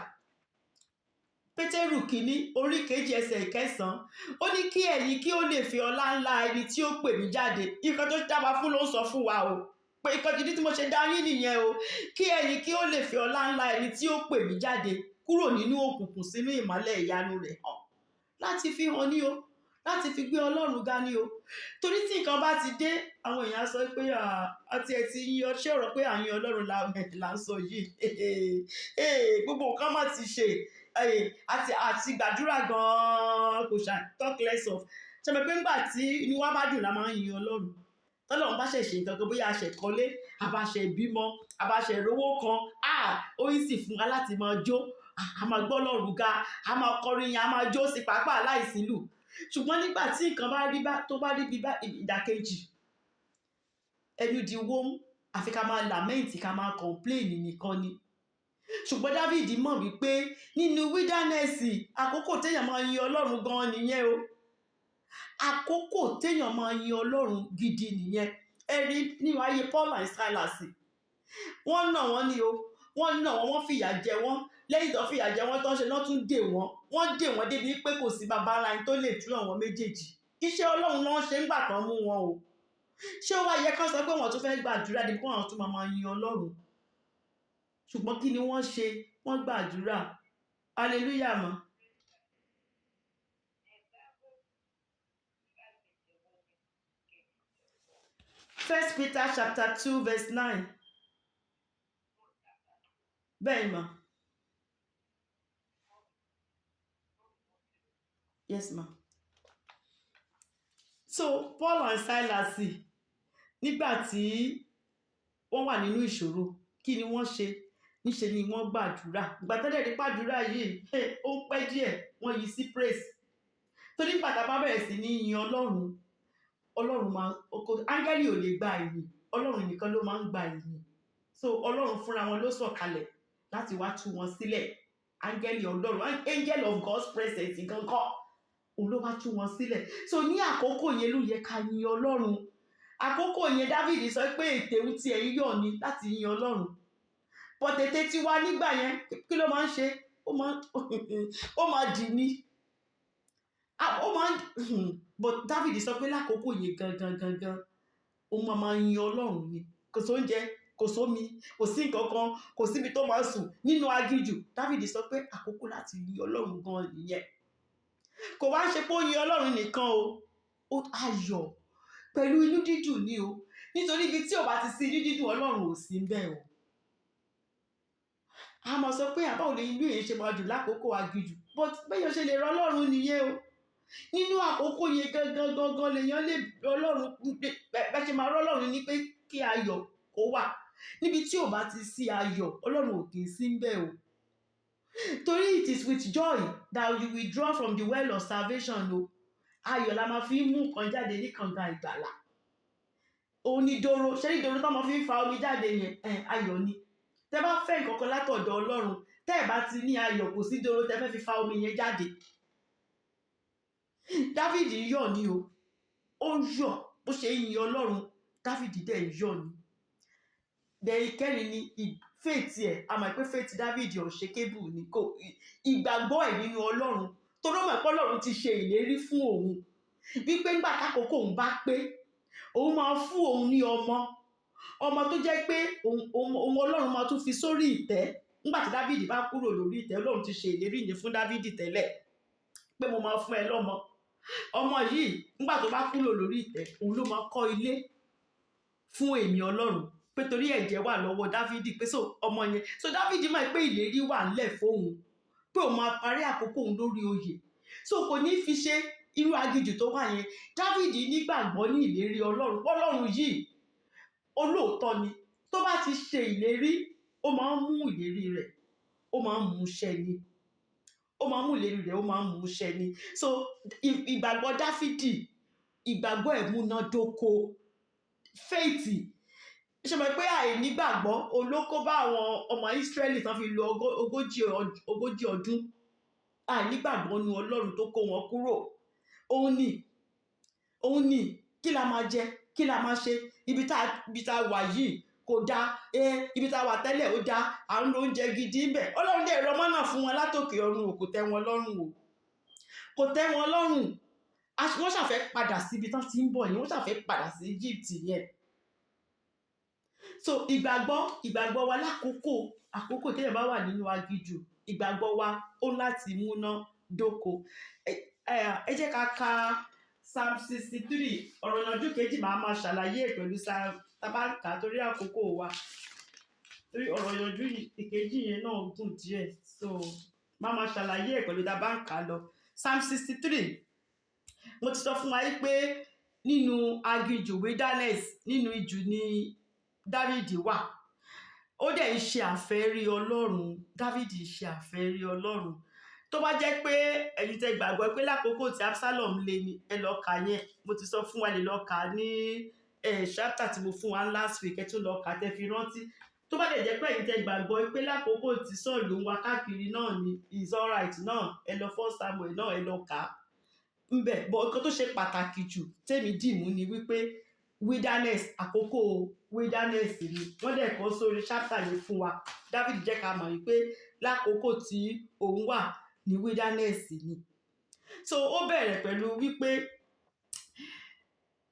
Pétérù kìíní orí 2 ẹsẹ̀ 9. Ó ní kí ẹ̀yin kí ó lè fi ọlá ńlá ẹni tí ó pè mí jáde. Nǹkan tó dá wa fún ló ń sọ fún wa o, pé nǹkan gidi tí mo ṣe dá yín nìyẹn o. Kí ẹ̀yin kí ó lè fi ọlá ńlá ẹni tí ó pè mí jáde kúrò nínú òkùnkùn sínú ìmọ́lẹ̀ ìyanu rẹ̀ hàn. Láti fi hàn ní o, láti fi gbé Ọlọ́run ga ní o. Torí tí nǹkan bá ti dé, àwọn èèyàn sọ pé àti ẹ̀ ti yin ọ, ṣé ọ̀rọ̀ pé àyìn Ọlọ́run là ń sọ yìí. Gbogbo nǹkan má ti ṣe, àti gbàdúrà gan-an kò ṣà talk less of. Ṣé mo pé ńgbà tí inú wa bá dùn la máa ń yin Ọlọ́run. Tọ́lọ́run bá ṣẹ̀ ṣe nǹkan kan, bóyá a ṣẹ̀ kọ́lé, a bá ṣẹ̀ bímọ, a bá ṣẹ̀ rówó kan, ó yìí sì fún wa láti máa jó, a máa gbọ́ Ọlọ́run ga, a máa kọrin yẹn, a máa jó sí pàápàá láìsílù. Ṣùgbọ́n nígbà tí nǹkan tó bá rí bí ìdàkejì, ẹnu di wóm, àfi ká máa lament, ká máa complain nìkan ni. Ṣùgbọ́n Dáfídì mọ̀ wípé nínú wilderness, àkókò téèyàn máa yin Ọlọ́run gan nìyẹn o. Àkókò téèyàn máa yin Ọlọ́run gidi nìyẹn. Ẹ rí nínú ayé Paul and Silas, wọ́n nà wọ́n ni o, wọ́n fìyà jẹ wọ́n. Lẹ́yìn tó fìyà jẹ wọ́n tó ń ṣe náà tún dè wọ́n débi pé kò sí bàbá ara ẹni tó lè tú àwọn méjèèjì. Iṣẹ́ Ọlọ́run ló ń ṣe ńgbà kan mú wọn o. Ṣé ó wá yẹ kán sọ pé wọ́n tún fẹ́ gbàdúrà dípò àwọn tún máa yin Ọlọ́run? Ṣùgbọ́n kí ni wọ́n ṣe? Wọ́n gbàdúrà. Hallelujah mọ́. First Peter chapter 2 verse 9. Bẹ́ẹ̀ ma. Yes ma. So Paul and Silas, nígbà tí wọ́n wà nínú ìṣòro, kí ni wọ́n ṣe? Níṣe ni wọ́n gbàdúrà. Ìgbà tó dẹ̀ ní gbàdúrà yìí, ó ń pẹ́ díẹ̀, wọ́n yí sí praise. Torí nígbà tá bá bẹ̀rẹ̀ sí ní yin Ọlọ́run máa, áńgẹ́lì ò lè gba ìyìn, Ọlọ́run nìkan ló máa ń gba ìyìn. So Ọlọ́run fúnra wọn ló sọ̀kalẹ̀ láti wá tú wọn sílẹ̀. Áńgẹ́lì Ọlọ́run, angel of God's presence gangan, òun ló wá tú wọn sílẹ̀. So ní àkókò yẹn ló yẹ ká yin Ọlọ́run. Àkókò yẹn Dáfídì sọ pé ètè ń ti ẹ̀yìn yọ̀ ni láti yin Ọlọ́run. But ètè tí wá nígbà yẹn, kí ló máa ń ṣe? Ó máa dì ní. But Dáfídì sọ pé lákòókò yẹn gangan, ó máa yin Ọlọ́run ni. Kò sóúnjẹ, kò sómi, kò sí nǹkan kan, kò síbi tó máa sùn nínú aginjù. Dáfídì sọ pé àkókò láti yin Ọlọ́run gan nìyẹn. Kò wá ṣe pé ó yin Ọlọ́run nìkan o, ayọ̀ pẹ̀lú inú dídùn ni o, nítorí ibi tí ò bá ti sí inú dídùn Ọlọ́run ò sí ńbẹ̀ o. A máa sọ pé àbáwo lè inú èyí ṣe máa dùn lákòókò aginjù, but bẹ́yàn ṣe lè rọ Ọlọ́run nìyẹn o. Nínú àkókò yẹn gangan lèèyàn lè Ọlọ́run, bẹ́ẹ̀ ṣe máa rọ Ọlọ́run ní pé kí ayọ̀ kó wà. Níbi tí ò bá ti sí ayọ̀ Ọlọ́run ò kì í sí ńbẹ̀ o. Torí it is with joy that you will draw from the well of salvation o. Ayọ̀ la máa fi mú nǹkan jáde ní kànga ìgbàlà. Òun ni doro, ṣé ní doro tó máa fi ń fa omi jáde yẹn, ayọ̀ ni. Tẹ́ bá fẹ́ nǹkan kan látọ̀dọ̀ Ọlọ́run, tẹ́ ẹ̀ bá ti ní ayọ̀, kò sí doro tẹ́ fẹ́ fi fa omi yẹn jáde. Dáfídì yọ̀ ni o, ó yọ̀ bó ṣe yin Ọlọ́run, Dáfídì dẹ̀ yọ̀ ni. Ìkẹrin ni faith ẹ̀, a mọ̀ pé faith Dáfídì unshakable ni, kò ìgbàgbọ́ ẹ̀ nínú Ọlọ́run, torí ó mọ̀ pé Ọlọ́run ti ṣe ìlérí fún òun wípé nígbà tákòókò òun bá pé òun máa fún òun ní ọmọ tó jẹ́ pé òun Ọlọ́run máa tún fi sórí ìtẹ́. Nígbà tí Dáfídì bá kúrò lórí ìtẹ́, Ọlọ́run ti ṣe ìlérí yẹn fún Dáfídì tẹ́lẹ̀ pé mo máa fún ẹ lọ́mọ. Ọmọ yìí nígbà tó bá kúrò lórí ìtẹ́, òun ló máa kọ́ ilé fún èmi Ọlọ́run, pé torí ẹ̀jẹ̀ wà lọ́wọ́ Dáfídì, pé ọmọ yẹn, Dáfídì mọ̀ pé ìlérí wà ńlẹ̀ fóun pé òun máa parí àkókò òun lórí oyè. Kò ní fi ṣe irú aginjù tó wà yẹn. Dáfídì nígbàgbọ́ ní ìlérí Ọlọ́run. Ọlọ́run yìí olóòótọ́ ni, tó bá ti ṣe ìlérí ó máa ń mú ìlérí rẹ̀, ó máa ń mú ṣẹ ni. Ó máa ń mú ìlérí rẹ̀, ó máa ń mú ṣẹ ni. Ìgbàgbọ́ Dáfídì, ìgbàgbọ́ ẹ̀ múnádóko. Faith, ṣe mọ̀ pé àìnígbàgbọ́ olókó bá àwọn ọmọ Ísírẹ́lì tán fi lo ogójì ọdún. Àìnígbàgbọ́ nu Ọlọ́run tó kó wọn kúrò. Òun ni kí la máa jẹ, kí la máa ṣe, ibi tá a wà yìí kò dáa, ibi tá a wà tẹ́lẹ̀ ó dáa, à ń lo oúnjẹ gidi ńbẹ̀. Ọlọ́run dẹ̀ rọ mánà fún wọn látòkè ọ̀run o, kò tẹ́ wọn lọ́rùn o, kò tẹ́ wọn lọ́rùn. Wọ́n ṣàfẹ́ padà sí ibi tán ti ń bọ̀ yẹn, wọ́n ṣàfẹ́ padà sí Egypt yẹn. Ìgbàgbọ́ wa àkókò téèyàn bá wà nínú aginjù, ìgbàgbọ́ wa ó láti múná dóko. Ẹ jẹ́ ká ka Psalm 63, ọ̀rọ̀ ìyànjú kejì máa ṣàlàyé pẹ̀lú tábàkà torí àkókò wa. Torí ọ̀rọ̀ ìyànjú ìkejì yẹn náà gùn díẹ̀, máa ṣàlàyé pẹ̀lú tábàkà lọ. Psalm 63, mo ti sọ fún wa pé nínú aginjù wilderness, nínú ijù ni Dáfídì wà. Ó dẹ̀ ń ṣe àfẹ́rí Ọlọ́run. Dáfídì ṣe àfẹ́rí Ọlọ́run. Tó bá jẹ́ pé ẹ̀yin tẹ́ gbàgbọ́ pé lákòókò tí Absalom lé ni, ẹ lọ kà yẹn. Mo ti sọ fún wa lè lọ kà ní chapter tí mo fún wa last week, ẹ tún lọ kà tẹ́ fi rántí. Tó bá dẹ̀ jẹ́ pé ẹ̀yin tẹ́ gbàgbọ́ pé lákòókò tí Sọ́ọ̀lù ń wá káàkiri náà ni is alright náà, ẹ lọ 1 Samuel náà, ẹ lọ kà ńbẹ̀. But nǹkan tó ṣe pàtàkì jù tèmi dìmú ni wípé wilderness, àkókò wilderness ni wọ́n dẹ̀ kọ sórí chapter yẹn fún wa. Dáfídì jẹ́ ká mọ̀ wípé lákòókò tí òun wà ní wilderness ni. Ó bẹ̀rẹ̀ pẹ̀lú wípé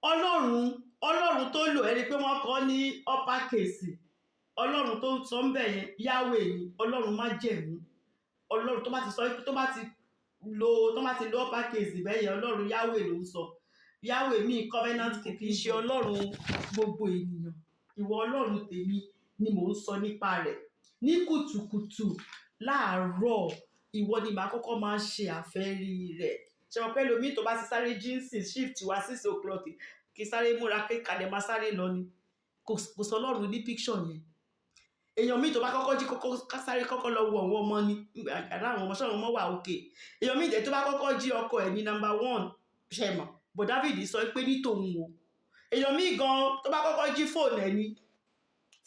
Ọlọ́run tó lò, ẹni pé wọ́n kọ ní upper case. Ọlọ́run tó sọ ń bẹ̀ yẹn Yahweh ni, Ọlọ́run májẹ̀mú. Ọlọ́run tó bá ti sọ, tó bá ti lo upper case bẹ́ẹ̀ yẹn, Ọlọ́run Yahweh ló ń sọ. Yahweh mi covenant kì í ṣe Ọlọ́run gbogbo ènìyàn. Ìwọ Ọlọ́run tèmi ni mò ń sọ nípa rẹ̀. Ní kùtùkùtù láàárọ̀, ìwọ ni màá kọ́kọ́ máa ṣe àfẹ́rí rẹ̀. Ṣé wọn pẹ́ lómi tó bá ti sáré jíǹsì shift wá 6 o'clock kí sáré múra pé kalẹ̀ máa sáré lọ ni. Kò sọ Ọlọ́run ní picture yẹn. Èèyàn mi tó bá kọ́kọ́ jí sáré kọ́kọ́ lọ wo àwọn ọmọ ni, àwọn ọmọ ṣọ́run ọmọ wà òkè. Èèyàn mi dẹ̀ tó bá kọ́kọ́ jí ọkọ ẹ̀ ní number 1, ṣe mọ̀. But Dáfídì sọ pé ní tòun o. Èèyàn mi gan tó bá kọ́kọ́ jí fóònù ẹ̀ ní,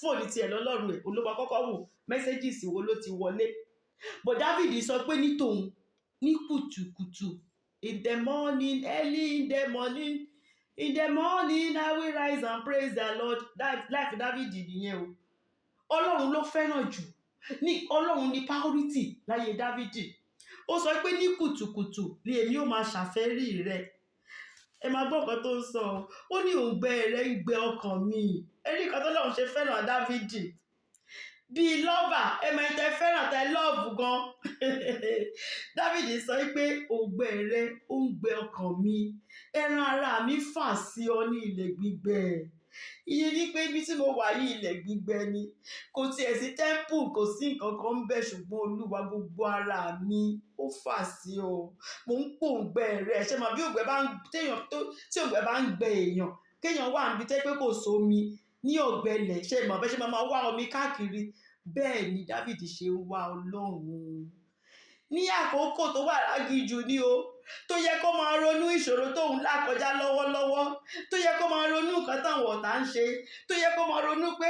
fóònù tiẹ̀ lọ́lọ́run ẹ̀, olóba kọ́kọ́ wò messages wo ló ti wọlé. But Dáfídì sọ pé ní tòun, ní kùtùkùtù, in the morning, early in the morning, I will rise and praise the Lord. Life Dáfídì nìyẹn o. Ọlọ́run ló fẹ́ràn jù. Ọlọ́run ni priority láyé Dáfídì. Ó sọ pé ní kùtùkùtù ni èmi ó máa ṣàfẹ́rí rẹ̀. ẹ máa gbọ́ nǹkan tó ń sọ ó ní òǹgbẹ rẹ̀ ń gbẹ ọkàn mi ẹni kan tó lọ́run ṣe fẹ́ràn Dáfídì bíi lọ́bà ẹ máa ń tẹ fẹ́ràn tẹ lọ́ọ̀bù gan Dáfídì sọ pé òǹgbẹ rẹ̀ ó ń gbẹ ọkàn mi ẹran ara mi fà sí ọ ní ilẹ̀ gbígbẹ ìyẹn ní pé ibi tí mo wà yìí ilẹ̀ gbígbẹ ni kò tiẹ̀ sí tẹ́ḿpù kò sí nǹkan kan ń bẹ ṣùgbọ́n Olúwa gbogbo ara mi ó fà sí ọ mo ń pòǹgbẹ rẹ̀ ṣe mọ̀ bí òǹgbẹ bá ń téèyàn tó tí òǹgbẹ bá ń gbẹ èèyàn kéèyàn wà níbi tẹ́ pé kò sómi ní ọ̀gbẹlẹ̀ ṣe mọ̀ bẹ́ẹ̀ ṣe máa wá omi káàkiri bẹ́ẹ̀ ni Dáfídì ṣe ń wá Ọlọ́run ní àkókò tó wà lágìjù ni o tó yẹ kó máa ronú ìṣòro tóun là kọjá lọ́wọ́lọ́wọ́ tó yẹ kó máa ronú nǹkan táwọn ọ̀tá ń ṣe tó yẹ kó máa ronú pé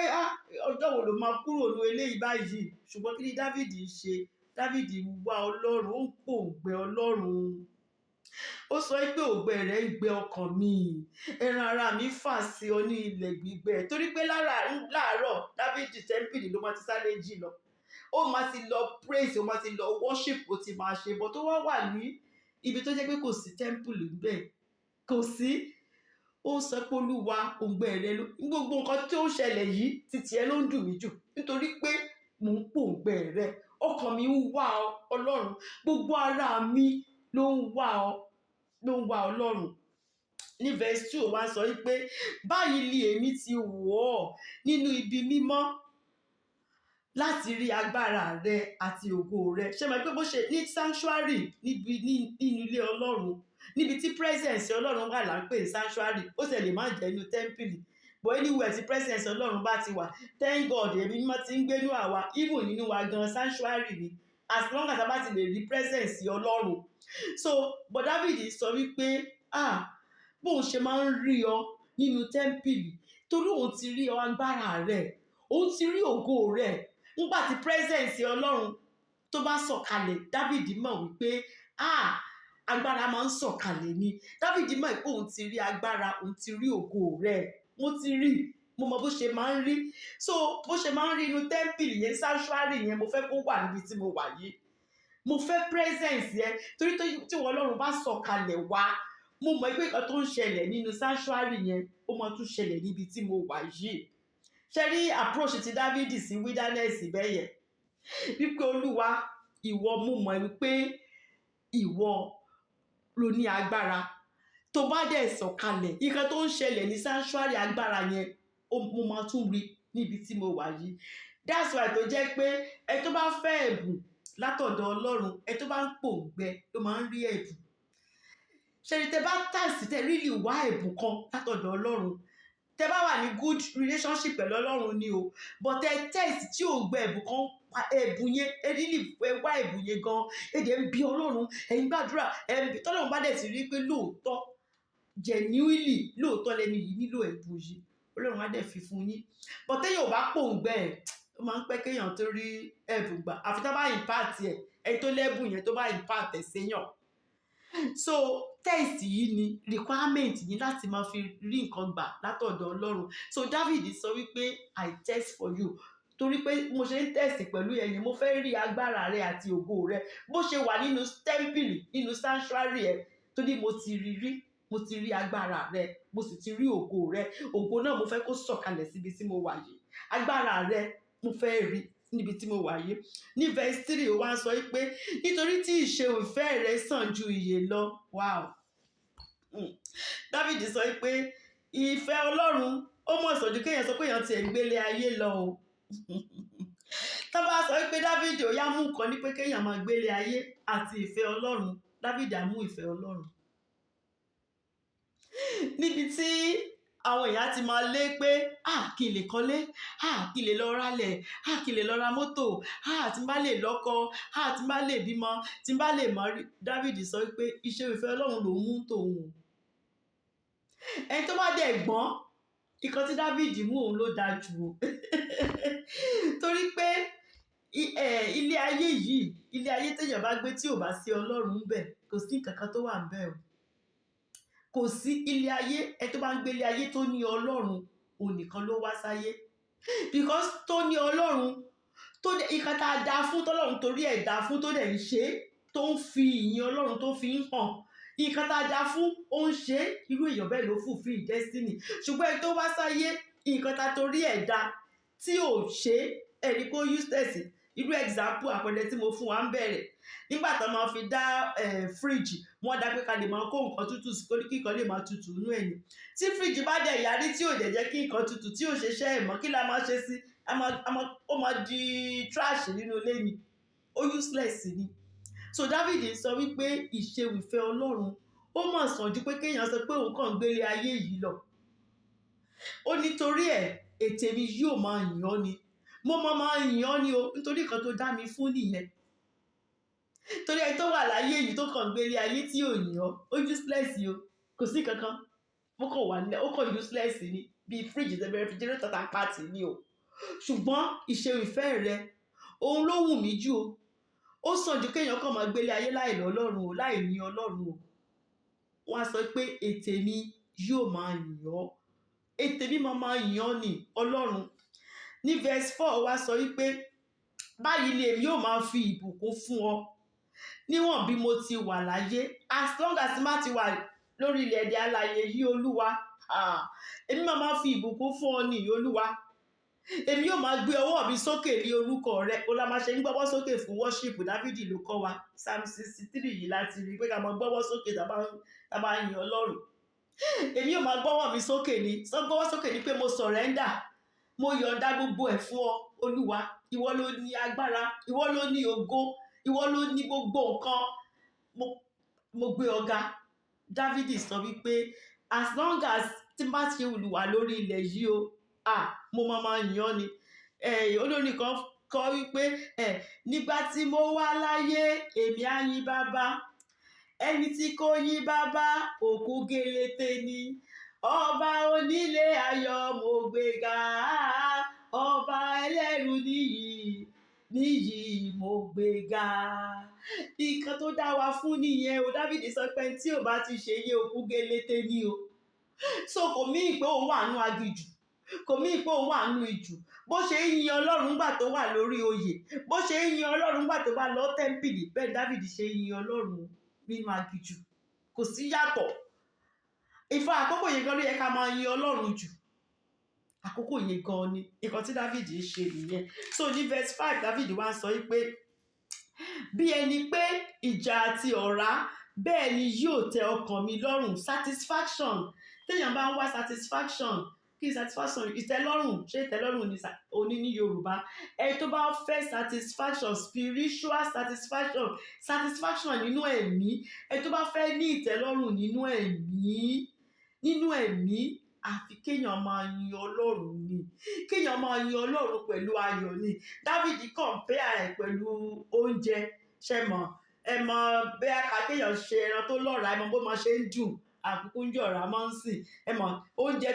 ọjọ́ wo ló máa kúrò ní eléyìí báyìí ṣùgbọ́n kí ni Dáfídì ń ṣe Dáfídì ń wá Ọlọ́run ó ń pòǹgbẹ Ọlọ́run ó sọ pé òǹgbẹ rẹ̀ ń gbẹ ọkàn mi ẹran ara mi fà sí ọ ní ilẹ̀ gbígbẹ torí pé láàárọ̀ Dáfídì tẹ́ḿpìlì ló máa ti sáré jí lọ ó máa ti lọ praise ó máa ti lọ worship ó ti máa ṣe bọ́ tó wà ní ibi tó jẹ́ pé kò sí tẹ́ḿpìlì níbẹ̀ kò sí ó sọ pé Olúwa òǹgbẹ rẹ̀ ló gbogbo nǹkan tí ó ṣẹlẹ̀ yìí títí ẹ ló ń dùn mí jù nítorí pé mò ń pòǹgbẹ rẹ̀ ọkàn mi ń wá ọ Ọlọ́run gbogbo ara mi ló ń wá Ọlọ́run ní verse 2 ó wá sọ pé báyìí ni èmi ti wọ̀ ọ́ nínú ibi mímọ́ láti rí agbára rẹ àti ògo rẹ ṣé mọ̀ pé bó ṣe ní sanctuary níbi nínú ilé Ọlọ́run níbi tí presence Ọlọ́run wà là ń pè ní sanctuary ó sì lè má jẹ́ inú tẹ́ḿpìlì but anywhere tí presence Ọlọ́run bá ti wà thank God èmi mímọ́ ti ń gbénú àwa even nínú wa gan sanctuary ni as long as a bá ti lè rí presence Ọlọ́run so but David sọ wípé bóun ṣe máa ń rí ọ nínú tẹ́ḿpìlì torí òun ti rí agbára rẹ̀ òun ti rí ògo rẹ̀ nígbà tí presence Ọlọ́run tó bá sọ̀kalẹ̀ David mọ̀ wípé agbára máa ń sọ̀kalẹ̀ ni David mọ̀ pé òun ti rí agbára òun ti rí ògo rẹ̀ mo ti rí mo mọ bó ṣe máa ń rí so bó ṣe máa ń rí inú tẹ́ḿpìlì yẹn sanctuary yẹn mo fẹ́ kó wà níbi tí mo wà yìí mo fẹ́ presence yẹn torí tí wọ́n Ọlọ́run bá sọ̀kalẹ̀ wá mo mọ̀ pé nǹkan tó ń ṣẹlẹ̀ nínú sanctuary yẹn ó máa tún ṣẹlẹ̀ níbi tí mo wà yìí ṣe rí approach ti Dáfídì sí wilderness bẹ́yẹn wípé Olúwa ìwọ mo mọ̀ wípé ìwọ ló ní agbára tó bá dẹ̀ sọ̀kalẹ̀ nǹkan tó ń ṣẹlẹ̀ ní sanctuary agbára yẹn mo máa tún rí níbi tí mo wà yìí that's why tó jẹ́ pé ẹ tó bá fẹ́ ẹ̀bùn látọ̀dọ̀ Ọlọ́run ẹ tó bá ń pòǹgbẹ ló máa ń rí ẹ̀bùn ṣe tẹ bá tàìsí tẹ rí lè wá ẹ̀bùn kan látọ̀dọ̀ Ọlọ́run tẹ bá wà ní good relationship pẹ̀lú Ọlọ́run ni o but tẹ tẹ̀sí tí ò gbẹ ẹ̀bùn kan ẹ̀bùn yẹn ẹni lè wá ẹ̀bùn yẹn gan èdè ń bí Ọlọ́run ẹ̀yin gbàdúrà tọ́lọ́run bá dẹ̀ ti rí pé lóòótọ́ genuinely lóòótọ́ lẹ́ni yìí nílò ẹ̀bùn yìí Ọlọ́run á dẹ̀ fi fún yín but téèyàn ò bá pòǹgbẹ ẹ̀ ó máa ń pẹ́ kéèyàn tó rí ẹ̀bùn gbà àfi tó bá impact ẹ̀ ẹni tó lẹ́bùn yẹn tó bá impact ẹ̀ séyàn so test yìí ni requirement yìí láti máa fi rí nǹkan gbà látọ̀dọ̀ Ọlọ́run so David sọ wípé I test for you torí pé mo ṣe ń test pẹ̀lú ẹ̀yin mo fẹ́ rí agbára rẹ àti ògo rẹ bó ṣe wà nínú tẹ́ḿpìlì nínú sanctuary ẹ̀ torí mo ti rí agbára rẹ mo sì ti rí ògo rẹ ògo náà mo fẹ́ kó sọ̀kalẹ̀ síbi tí mo wà yìí agbára rẹ mo fẹ́ rí níbi tí mo wà yìí ní verse 3 ó wá ń sọ pé nítorí tí ìṣe ìfẹ́ rẹ sàn ju ìyè lọ wow David sọ pé ìfẹ́ Ọlọ́run ó mọ̀ sọ̀jú kéèyàn sọ pé èèyàn ti gbélé ayé lọ o tó bá sọ pé David ó yá mú nǹkan ní pé kéèyàn máa gbélé ayé àti ìfẹ́ Ọlọ́run David á mú ìfẹ́ Ọlọ́run níbi tí àwọn èèyàn ti máa lé pé kí n lè kọ́lé kí n lè lọ rálẹ̀ kí n lè lọ ra mọ́tò tí n bá lè lọ́kọ tí n bá lè bímọ tí n bá lè mọ rí David sọ pé iṣẹ́ ìfẹ́ Ọlọ́run ló mú tòun ẹni tó bá dẹ̀ gbọ́n ìkan tí David mú òun ló dáa jù o torí pé ilé ayé yìí ilé ayé téèyàn bá gbé tí ò bá sí Ọlọ́run ń bẹ̀ kò sí nǹkan kan tó wà ń bẹ̀ o kò sí ilé ayé ẹ tó bá ń gbé ilé ayé tó ní Ọlọ́run òun nìkan ló wá sáyé because tó ní Ọlọ́run tó ìkan tá a dá fún tọ́lọ́run torí ẹ̀ dá fún tó dẹ̀ ń ṣe tó ń fi ìyìn Ọlọ́run tó fi ń hàn nǹkan tá a dá fún ó ń ṣe irú èèyàn bẹ́ẹ̀ ló fulfill destiny. Ṣùgbọ́n ẹni tó wá sáyé nǹkan tá torí ẹ̀ dá tí ò ṣe ẹni kó useless. Irú example àpẹẹrẹ tí mo fún wa ń bẹ̀rẹ̀ nígbà tó máa fi dá fridge wọ́n dá pé ká lè máa kó nǹkan tútù sí kí nǹkan lè máa tutù nínú ẹ̀ ni. Tí fridge bá dẹ̀ yarí tí ò dẹ̀ jẹ́ kí nǹkan tutù tí ò ṣe iṣẹ́ ẹ̀ mọ́ kí la máa ṣe sí? Ó máa di trash nínú ilé ni, ó useless ni. So David sọ wípé ìṣe-ìfẹ́ Ọlọ́run ó mọ̀ sàn ju pé kéèyàn sọ pé òun kàn ń gbélé ayé yìí lọ. Ó nítorí ẹ̀ ètè mi yóò máa yìn ọ́ ni, mo máa yìn ọ́ ni o nítorí nǹkan tó dá mi fún nìyẹn. Torí ẹni tó wà láyé yìí tó kàn ń gbélé ayé tí ò yìn ọ́ ó useless o, kò sí kankan, ó kàn wà nílẹ̀, ó kàn useless ni bíi fridge tẹ̀bẹ̀ refrigerator tá a pàtì ni o. Ṣùgbọ́n ìṣe-ìfẹ́ rẹ òun ló wù mí jù o. Ó sàn ju kéèyàn kàn máa gbélé ayé láì lọ́lọ́run o, láì ní Ọlọ́run o. Wọ́n á sọ pé ètè mi yóò máa yìn ọ́, ètè mi máa yìn ọ́ ni Ọlọ́run. Ní verse 4 wá sọ wípé báyìí ni èmi yóò máa fi ìbùkún fún ọ níwọ̀n bí mo ti wà láyé, as long as má ti wà lórí ilẹ̀ èdè alààyè yìí Olúwa. Èmi máa fi ìbùkún fún ọ ní Olúwa. Èmi yóò máa gbé ọwọ́ mi sókè ní orúkọ rẹ. Ó la máa ṣe ń gbọ́wọ́ sókè fún worship. Dáfídì ló kọ́ wa Psalm 63 yìí láti rí pé ká máa gbọ́wọ́ sókè tá bá yin Ọlọ́run. Èmi yóò máa gbọ́wọ́ mi sókè ni, gbọ́wọ́ sókè ni pé mo surrender, mo yọ̀ǹda gbogbo ẹ̀ fún ọ Olúwa. Ìwọ ló ní agbára, ìwọ ló ní ògo, ìwọ ló ní gbogbo nǹkan. Mo gbé ọ̀gá. Dáfídì sọ wípé as long as tí n bá ṣe olùwà lórí ilẹ̀ yìí o, mo máa yìn ọ́ ni. Olórin kan kọ wípé nígbà tí mo wà láyé èmi á yìn bàbá, ẹni tí kò yìn bàbá òkú gẹlẹ́tẹ ni. Ọba onílé ayọ̀ mo gbéga, ọba ẹlẹ́rù níyì mo gbéga. Nǹkan tó dá wa fún nìyẹn o. Dáfídì sọ pé tí ò bá ti ṣe yé òkú gẹlẹ́tẹ ni o. So kò mí pé òun wà nú aginjù, kò mí pé òun wà nú ijù. Bó ṣe ń yin Ọlọ́run nígbà tó wà lórí oyè, bó ṣe ń yin Ọlọ́run nígbà tó bá lọ tẹ́ḿpìlì, bẹ́ẹ̀ Dáfídì ṣe ń yin Ọlọ́run nínú aginjù. Kò sí yàtọ̀. Ìfà àkókò yẹn gan ló yẹ ká máa yin Ọlọ́run jù. Àkókò yẹn gan ni nǹkan tí Dáfídì ń ṣe nìyẹn. So ní verse 5 Dáfídì wá sọ wípé bí ẹni pé ìjà àti ọ̀rá bẹ́ẹ̀ ni yóò tẹ́ ọkàn mi lọ́rùn. Satisfaction. Téèyàn bá ń wá satisfaction, kí satisfaction, ìtẹ́lọ́rùn, ṣé ìtẹ́lọ́rùn ni oní ní Yorùbá? Ẹni tó bá fẹ́ satisfaction, spiritual satisfaction, satisfaction nínú ẹ̀mí, ẹni tó bá fẹ́ ní ìtẹ́lọ́rùn nínú ẹ̀mí, àfi kéèyàn máa yin Ọlọ́run ni. Kéèyàn máa yin Ọlọ́run pẹ̀lú ayọ̀ ni. Dáfídì compare ẹ̀ pẹ̀lú oúnjẹ. Ṣé mọ̀? Ẹ mọ̀ bẹ́ẹ̀ ká kéèyàn ṣe ẹran tó lọ́ràá, ẹ mọ̀ bó máa ṣe ń dùn. Àkókò ń jọ̀rá máa ń sìn. Ẹ mọ̀ oúnjẹ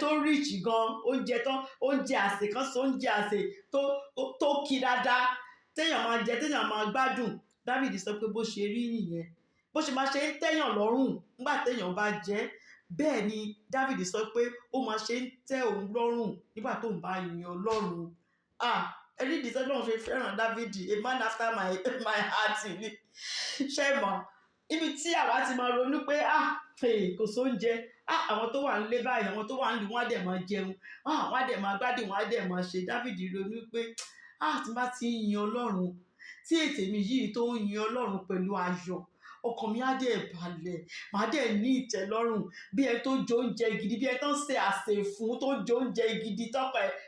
tó rich gan, oúnjẹ àsè kan sọ oúnjẹ àsè tó kí dáadáa. Téèyàn máa jẹ, téèyàn máa gbádùn. Dáfídì sọ pé bó ṣe rí nìyẹn. Bó ṣe máa ṣe ń tẹ́yàn lọ́rùn nígbà téèyàn bá jẹ. Bẹ́ẹ̀ ni Dáfídì sọ pé ó máa ṣe ń tẹ́ òun lọ́rùn nígbà tó ń bá yin Ọlọ́run. Ẹni ìdíjọ́ náà ṣe fẹ́ràn Dáfídì, a man after my heart ni. Ṣé mọ̀? Ibi tí àwa ti máa ronú pé kò sóúnjẹ, àwọn tó wà nílé báyìí, àwọn tó wà nílùú wọn á dẹ̀ máa jẹun, wọn á dẹ̀ máa gbádùn, wọn á dẹ̀ máa ṣe. Dáfídì ronú pé tí bá ti ń yin Ọlọ́run, tí ètè mi yìí tó ń yin Ọlọ́run pẹ̀lú ayọ̀, ọkàn mi á dẹ̀ balẹ̀, màá dẹ̀ ní ìtẹ́lọ́rùn bí ẹ tó jẹ oúnjẹ gidi, bí ẹ tó ń ṣe àsè fún tó jẹ oúnjẹ gidi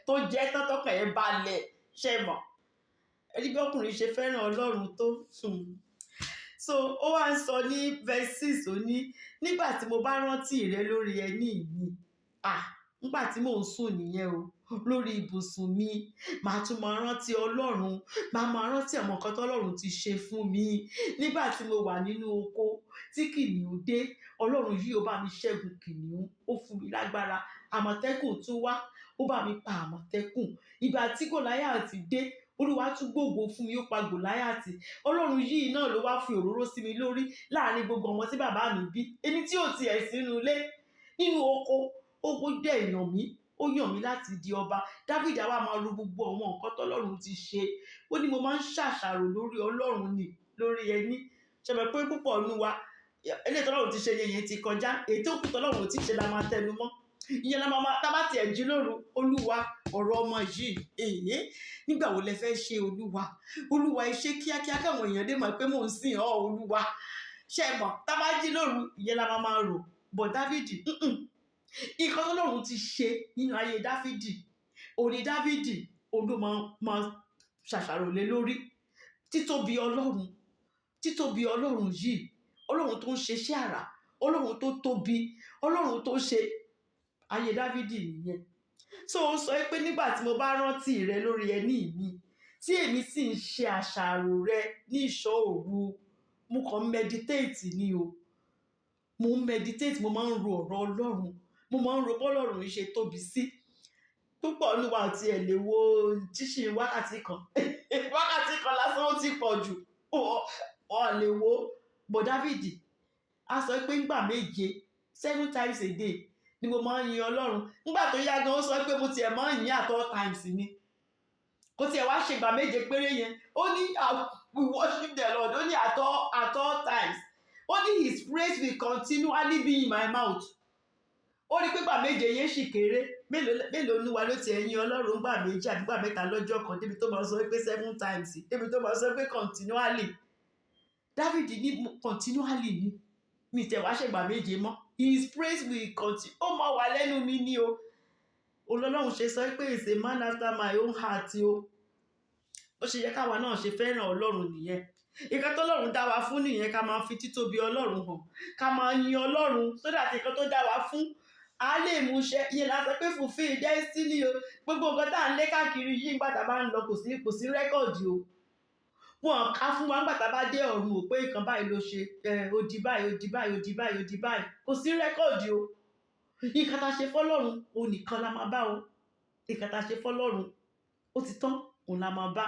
tó jẹ tán tọkàn ẹ balẹ̀. Ṣé mọ̀? Ẹni bí ọkùnrin ṣe fẹ́ràn Ọlọ́run tó. So ó wá ń sọ ní verse 6 ó ní nígbà tí mo bá rántí rẹ lórí ẹní mi, nígbà tí mò ń sùn nìyẹn o, lórí ibùsùn mi, màá tún máa rántí Ọlọ́run, máa rántí àwọn nǹkan tí Ọlọ́run ti ṣe fún mi. Nígbà tí mo wà nínú oko tí kìnìún dé, Ọlọ́run yìí ó bá mi ṣẹ́gun kìnìún, ó fún mi lágbára. Àmọ̀tẹ́kùn tún wá, ó bá mi pa àmọ̀tẹ́kùn. Ìgbà tí Gòláyátì dé, Olúwa tún gbógo fún mi, ó pa Gòláyátì. Ọlọ́run yìí náà ló wá fi òróró sí mi lórí láàrin gbogbo ọmọ tí bàbá mi bí. Èmi tí ò tiẹ̀ sínú ilé, nínú oko, ó dẹ̀ yàn mí, ó yàn mí láti di ọba. Dáfídì á wá máa ro gbogbo àwọn nǹkan tọ́lọ́run ti ṣe. Ó ní mo máa ń ṣàṣàrò lórí Ọlọ́run ni, lórí ẹní. Ṣé mọ̀ pé púpọ̀ nínú wa eléyìí tọ́lọ́run ti ṣe yẹn ti kọjá, èyí tó kù tọ́lọ́run ò ti ṣe la máa tẹnu mọ́. Ìyẹn la máa tá bá tiẹ̀ jí lóru, olúwa ọ̀rọ̀ ọmọ yìí nígbà wo lẹ fẹ́ ṣe olúwa ẹ ṣe kíákíá káwọn èèyàn dé mọ̀ pé mò ń sìn ọ́ olúwa. Ṣé ẹ mọ̀ tá bá jí lóru ìyẹn la máa rò. Bọ̀ Dáfídì nǹkan tọ́lọ́run ti ṣe nínú ayé Dáfídì, òní Dáfídì ló máa ṣàṣàrò lé lórí. Títóbi ọlọ́run yìí, ọlọ́run tó ń ṣe iṣẹ́ àrà, ọlọ́run tó tóbi, ọlọ́run tó ṣe ayé Dáfídì nìyẹn. So ó sọ pé nígbà tí mo bá rántí rẹ lórí ẹní mi, tí èmi sì ń ṣe àṣàrò rẹ ní ìṣọ́ òru, mo kàn meditate ni o. Mo ń meditate, mo máa ń ro ọ̀rọ̀ ọlọ́run, mo máa ń ro bọ́lọ́run yìí ṣe tóbi sí. Púpọ̀ olúwa àti ẹ̀ lè wo tíṣì wákàtí kan lásán ó ti pọ̀ jù. Wọ́n lè wo. Bọ̀ Dáfídì a sọ pé ńgbà 7 times a day ni mo máa ń yin ọlọ́run. Nígbà tó yá gan ó sọ pé mo tiẹ̀ máa ń yin at all times ni. Kò tiẹ̀ wá ṣe ìgbà 7 péré yẹn. Ó ní we worship the Lord. Ó ní at all times. Ó ní his praise will continually be in my mouth. Ó rí pé ìgbà 7 yẹn ṣì kéré. Mélòó olúwa ló tiẹ̀ yin ọlọ́run ìgbà 2 àbí ìgbà 3 lọ́jọ́ kan débi tó máa sọ pé 7 times, débi tó máa sọ pé continually. Dáfídì ní continually ni. Mi tẹ̀ wá ṣègbà 7 mọ́. His praise will continue. Ó máa wà lẹ́nu mi ní o. Ọlọ́run ṣe sọ pé is a man after my own heart o. Ó ṣe yẹ káwa náà ṣe fẹ́ràn ọlọ́run nìyẹn. Nǹkan tọ́lọ́run dá wa fún nìyẹn, ká máa fi títóbi ọlọ́run hàn, ká máa yin ọlọ́run so that nǹkan tó dá wa fún a lè mú ṣẹ. Ìyẹn la sọ pé fulfill destiny o. Gbogbo nǹkan tá à ń lé káàkiri yìí nígbà tá a bá ń lọ kò sí rẹ́kọ̀dì o. Wọ́n ká fún wa nígbà tá a bá dé ọ̀run ò pé nǹkan báyìí ló ṣe, odi báyìí. Kò sí rẹ́kọ̀dì o. Nǹkan tá a ṣe fọ́lọ́run òun nìkan la máa bá o. Nǹkan tá a ṣe fọ́lọ́run ó ti tán, òun la máa bá.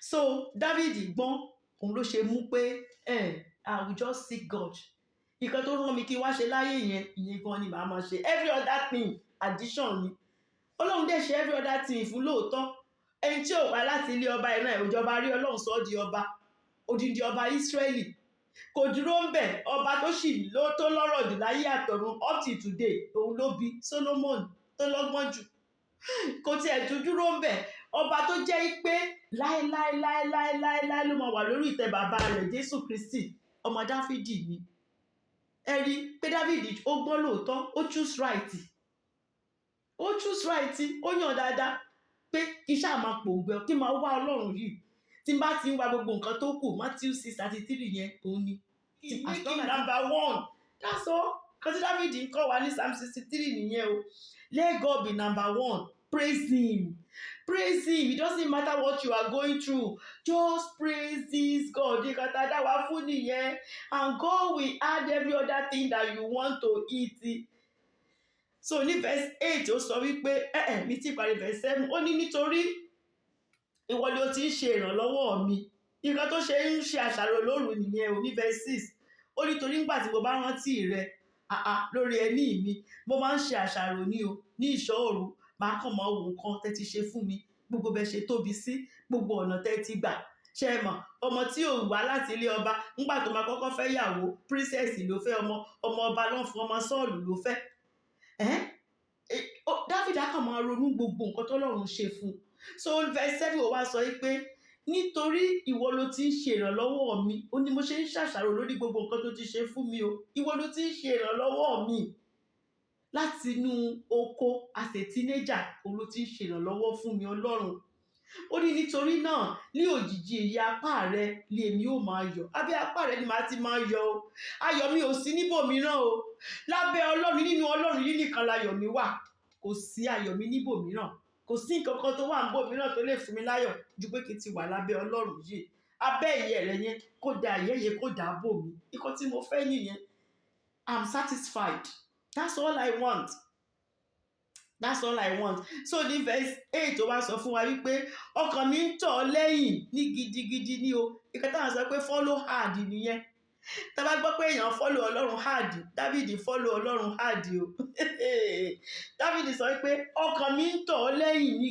So Dáfídì gbọ́n, òun ló ṣe mú pé I will just seek God. Nǹkan tó rán mi kí wá ṣe láyé ìyẹn gan ni màá máa ṣe. Every other thing addition ni. Ọlọ́run dẹ̀ ṣe every other thing fún lóòótọ́. Ẹni tí ò wá láti ilé ọba iná ìjọba rí ọlọ́run sọ di ọba, odindi ọba Ísírẹ́lì. Kò dúró ń bẹ̀, ọba tó lọ́rọ̀ jù láyé àtọ̀run up till today, òun ló bí Solomon tó lọ́gbọ́n jù. Kò tiẹ̀ tún dúró ń bẹ̀, ọba tó jẹ́ pé láéláé ló máa wà lórí ìtẹ́ bàbá rẹ̀ Jésù Kristi, ọmọ Dáfídì ni. Ẹ rí pé Dáfídì ó gbọ́n lóòótọ́, ó choose right, ó yàn dáadáa pé kí ṣáà máa pòǹgbẹ kí máa wá ọlọ́run yìí. Tí n bá ti ń wá gbogbo nǹkan tó kù, Matthew 6:33 yẹn òun ni. Make him number 1. That's all. Because Dáfídì ń kọ́ wa ní Psalm 63 nìyẹn o. Let God be number 1. Praise him. It doesn't matter what you are going through. Just praise this God. Nǹkan tá a dá wa fún nìyẹn. And God will add every other thing that you want to eat. So ní verse 8 ó sọ wípé mi ti parí verse 7. Ó ní nítorí ìwọ ni ó ti ń ṣe ìrànlọ́wọ́ mi. Nǹkan tó ṣe ń ṣe àṣàrò lóru nìyẹn o. Ní verse 6 ó nítorí nígbà tí mo bá rántí rẹ lórí ẹní mi, mo máa ń ṣe àṣàrò ní ìṣọ́ òru. Màá kàn mọ́ ohun kan tẹ́ ti ṣe fún mi, gbogbo bẹ́ẹ̀ ṣe tóbi sí, gbogbo ọ̀nà tẹ́ ti gbà. Ṣé ẹ mọ̀, ọmọ tí ò wá láti ilé ọba nígbà tó máa kọ́kọ́ fẹ́ yàwó, princess ló fẹ́, ọmọ ọba ló fún, ọmọ Sọ́ọ̀lù ló fẹ́. Dáfídì á kàn máa ronú gbogbo nǹkan tọ́lọ́run ṣe fún un. So verse 7 ó wá sọ pé nítorí ìwọ ló ti ń ṣe ìrànlọ́wọ́ mi, ó ní mo ṣe ń ṣàṣàrò lórí gbogbo nǹkan tó ti ṣe fún mi o. Ìwọ ló ti ń ṣe ìrànlọ́wọ́ mi láti inú oko as a teenager, òun ló ti ń ṣe ìrànlọ́wọ́ fún mi ọlọ́run. Ó ní nítorí náà ní òjìji ìyà apá rẹ ni èmi ó máa yọ̀. Abẹ́ apá rẹ ni màá ti máa yọ̀ o. Ayọ̀ mi ò sí níbòmíràn o. Lábẹ́ ọlọ́run, nínú ọlọ́run yìí nìkan láyọ̀ mi wà. Kò sí ayọ̀ mi níbòmíràn. Kò sí nǹkan kan tó wà níbòmíràn tó lè fún mi láyọ̀ ju pé kí n ti wà lábẹ́ ọlọ́run yìí. Abẹ́ ìyẹ́ rẹ̀ yẹn kó da ìyẹ́ yẹn kó dà bò mí. Nǹkan tí mo fẹ́ nìyẹn. I'm satisfied. That's all I want. So ní verse 8 ó wá sọ fún wa wípé ọkàn mi ń tọ̀ ọ́ lẹ́yìn ní gidigidi ní o. Ìkan táwọn sọ pé follow hard nìyẹn. Tá bá gbọ́ pé èèyàn follow ọlọ́run hard, Dáfídì follow ọlọ́run hard o. Dáfídì sọ pé ọkàn mi ń tọ̀ ọ́ lẹ́yìn ní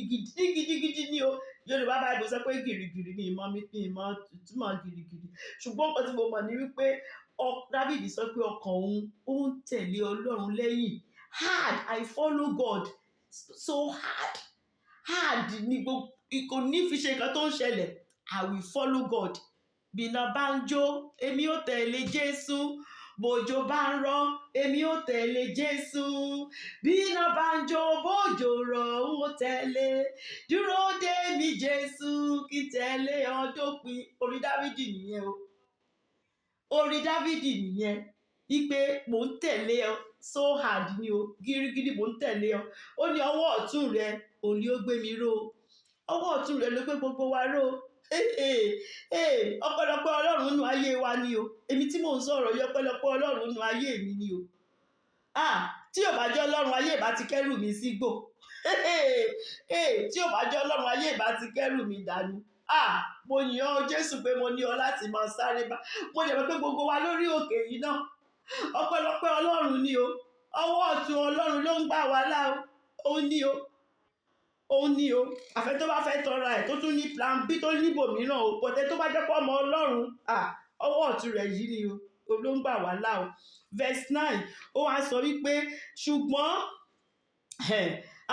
gidigidi ní o. Yorùbá Bible sọ pé gìrìgìrì ni ìmọ̀ túmọ̀ gìrìgìrì, ṣùgbọ́n nǹkan tí mo mọ̀ ni wípé David sọ pé ọkàn òun ó ń tẹ̀lé Ọlọ́run lẹ́yìn. Hard, I follow God so hard ni kò ní fi ṣe nǹkan tó ń ṣẹlẹ̀. I will follow God. Bíná bá ń jó èmi ó tẹ̀lé Jésù, bòjò bá ń rọ̀ èmi ó tẹ̀lé Jésù, bíná bá ń jó bòjò rọ̀ ó tẹ̀lé, dúró dè mí Jésù kí tẹ̀lé ọ dópin. Orin Dávìdì nìyẹn o. Orin Dávìdì nìyẹn wípé mò ń tẹ̀lé ọ so hard ni o, gírígírí mò ń tẹ̀lé ọ. Ó ní ọwọ́ ọ̀tún rẹ òun ni ó gbé mi ró, ọwọ́ ọ̀tún rẹ ló gbé gbogbo wa ró. Ọpẹ́lọpẹ́ Ọlọ́run nínú ayé wa ni o. Èmi tí mò ń sọ̀rọ̀ yìí, ọpẹ́lọpẹ́ Ọlọ́run nínú ayé mi ni o. Tí ò bá jẹ́ Ọlọ́run, ayé ìbá ti kẹ́rù mi sígbó. Tí ò bá jẹ́ Ọlọ́run, ayé ìbá ti kẹ́rù mi dànù. Mo yìn ọ́ Jésù pé mo ní ọ láti máa sáré bá. Mo dẹ̀ mọ̀ pé gbogbo wa lórí òkè yìí náà, ọpẹ́lọpẹ́ Ọlọ́run ni o. Ọwọ́ ọ̀tún Ọlọ́run ló ń gbà wá là o. Òun ni o. Àfẹ́ tó bá fẹ́ tọra ẹ̀ tó tún ní plan B tó níbò mìíràn o. Pọ̀tẹ́ tó bá jẹ́ pọ́ ọmọ Ọlọ́run, ọwọ́ ọ̀tún rẹ̀ yìí ni o ló ń gbà wá là o. Verse 9 ó wá sọ wípé ṣùgbọ́n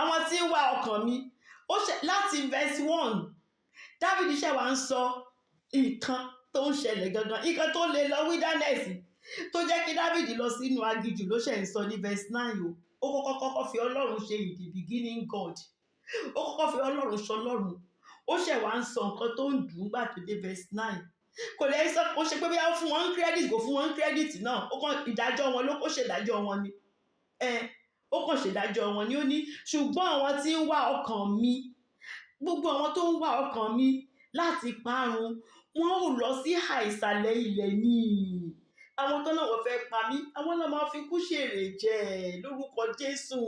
àwọn tí ń wá ọkàn mi, láti verse 1 David ṣẹ̀ wá ń sọ nǹkan tó ń ṣẹlẹ̀ gangan, nǹkan tó lè lọ wilderness tó jẹ́ kí David lọ sínú aginjù ló ṣẹ̀ ń sọ ní verse 9 o. Ó kọ́kọ́ fi Ọlọ́run ṣe the beginning God. Ó kọ́kọ́ fi Ọlọ́run ṣọlọ́run. Ó ṣẹ̀ wá ń sọ nǹkan tó ń dùn gbà tó dé verse 9. Kò lè sọ ó ṣe pé bí wọ́n fún wọn credit kò fún wọn credit náà. Ó kàn ìdájọ́ wọn ló kó ṣèdájọ́ wọn ni. Ó kàn ṣèdájọ́ wọn ni. Ó ní ṣùgbọ́n àwọn tí ń wá ọkàn mi, gbogbo àwọn tó ń wá ọkàn mi láti parun, wọn ò lọ sí àìsàlẹ̀ ilẹ̀ ni. Àwọn tó náà wọ́n fẹ́ pa mí, àwọn náà máa fi kú ṣèrè jẹ lórúkọ Jésù.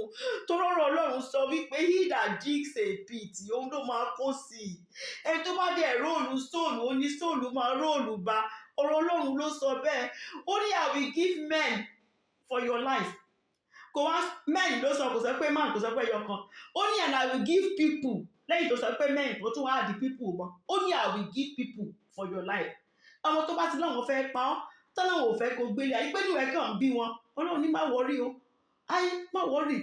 Tó rọrọ̀ Ọlọ́run sọ wípé he that digs a pit, òun ló máa kó sí i. Ẹni tó bá dẹ̀ róòlù sóòlù, ó ní sóòlù máa róòlù bá. Ọ̀rọ̀ Ọlọ́run ló sọ bẹ́ẹ̀. Ó ní I will give men for your life. Kò wá men ló sọ, kò sọ pé man, kò sọ pé ẹyọkan. Ó ní and I will give people. Lẹ́yìn tó sọ pé men tó tún wá di people mọ́. Ó ní I will give people for your life. Àwọn tó bá ti lọ́wọ́ fẹ́ pa ọ́, tọ́lọ́wọ́ ò fẹ́ kó gbélé ayé pé níwẹ̀ kàn bí wọn. Ọlọ́run ní má wọrí o. Má wọrí,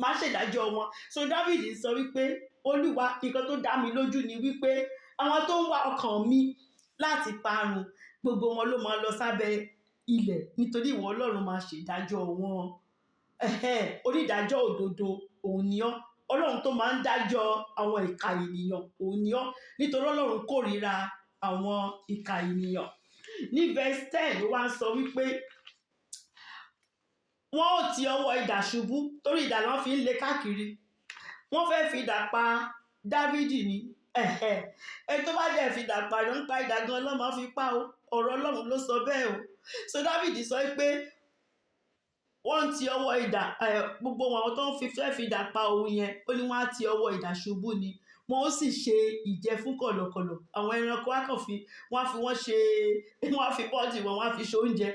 má ṣèdájọ́ wọn. So David sọ wípé Olúwa nǹkan tó dá mi lójú ni wípé àwọn tó ń wá ọkàn mi láti parun, gbogbo wọn ló máa lọ sábẹ́ ilẹ̀ nítorí ìwọ Ọlọ́run máa ṣèdájọ́ wọn. Onídàájọ́ òdodo òun ni ọ́. Ọlọ́run tó máa ń dájọ́ àwọn ìkà ènìyàn òun ni ọ́. Nítorí Ọlọ́run kórìíra àwọn ìkà ènìyàn. Ní verse 10 ló wá ń sọ wípé wọ́n ò ti ọwọ́ idà ṣubú torí idà náà fi ń lé káàkiri. Wọ́n fẹ́ fi idà pa Dávìdì ni. Ẹni tó bá dẹ̀ fi idà pa ló ń pa idà gan ló máa fi pa o. Ọ̀rọ̀ Ọlọ́run ló sọ bẹ́ẹ̀ o. So Dávìdì sọ pé wọ́n ti ọwọ́ idà, gbogbo àwọn tó ń fẹ́ fi idà pa òun yẹn, ó ní wọ́n á ti ọwọ́ idà ṣubú ni. Wọ́n ó sì ṣe ìjẹ fún kọ̀lọ̀kọ̀lọ̀. Àwọn ẹranko wọ́n á fi bọ́ọ̀dì wọn, wọ́n á fi ṣe oúnjẹ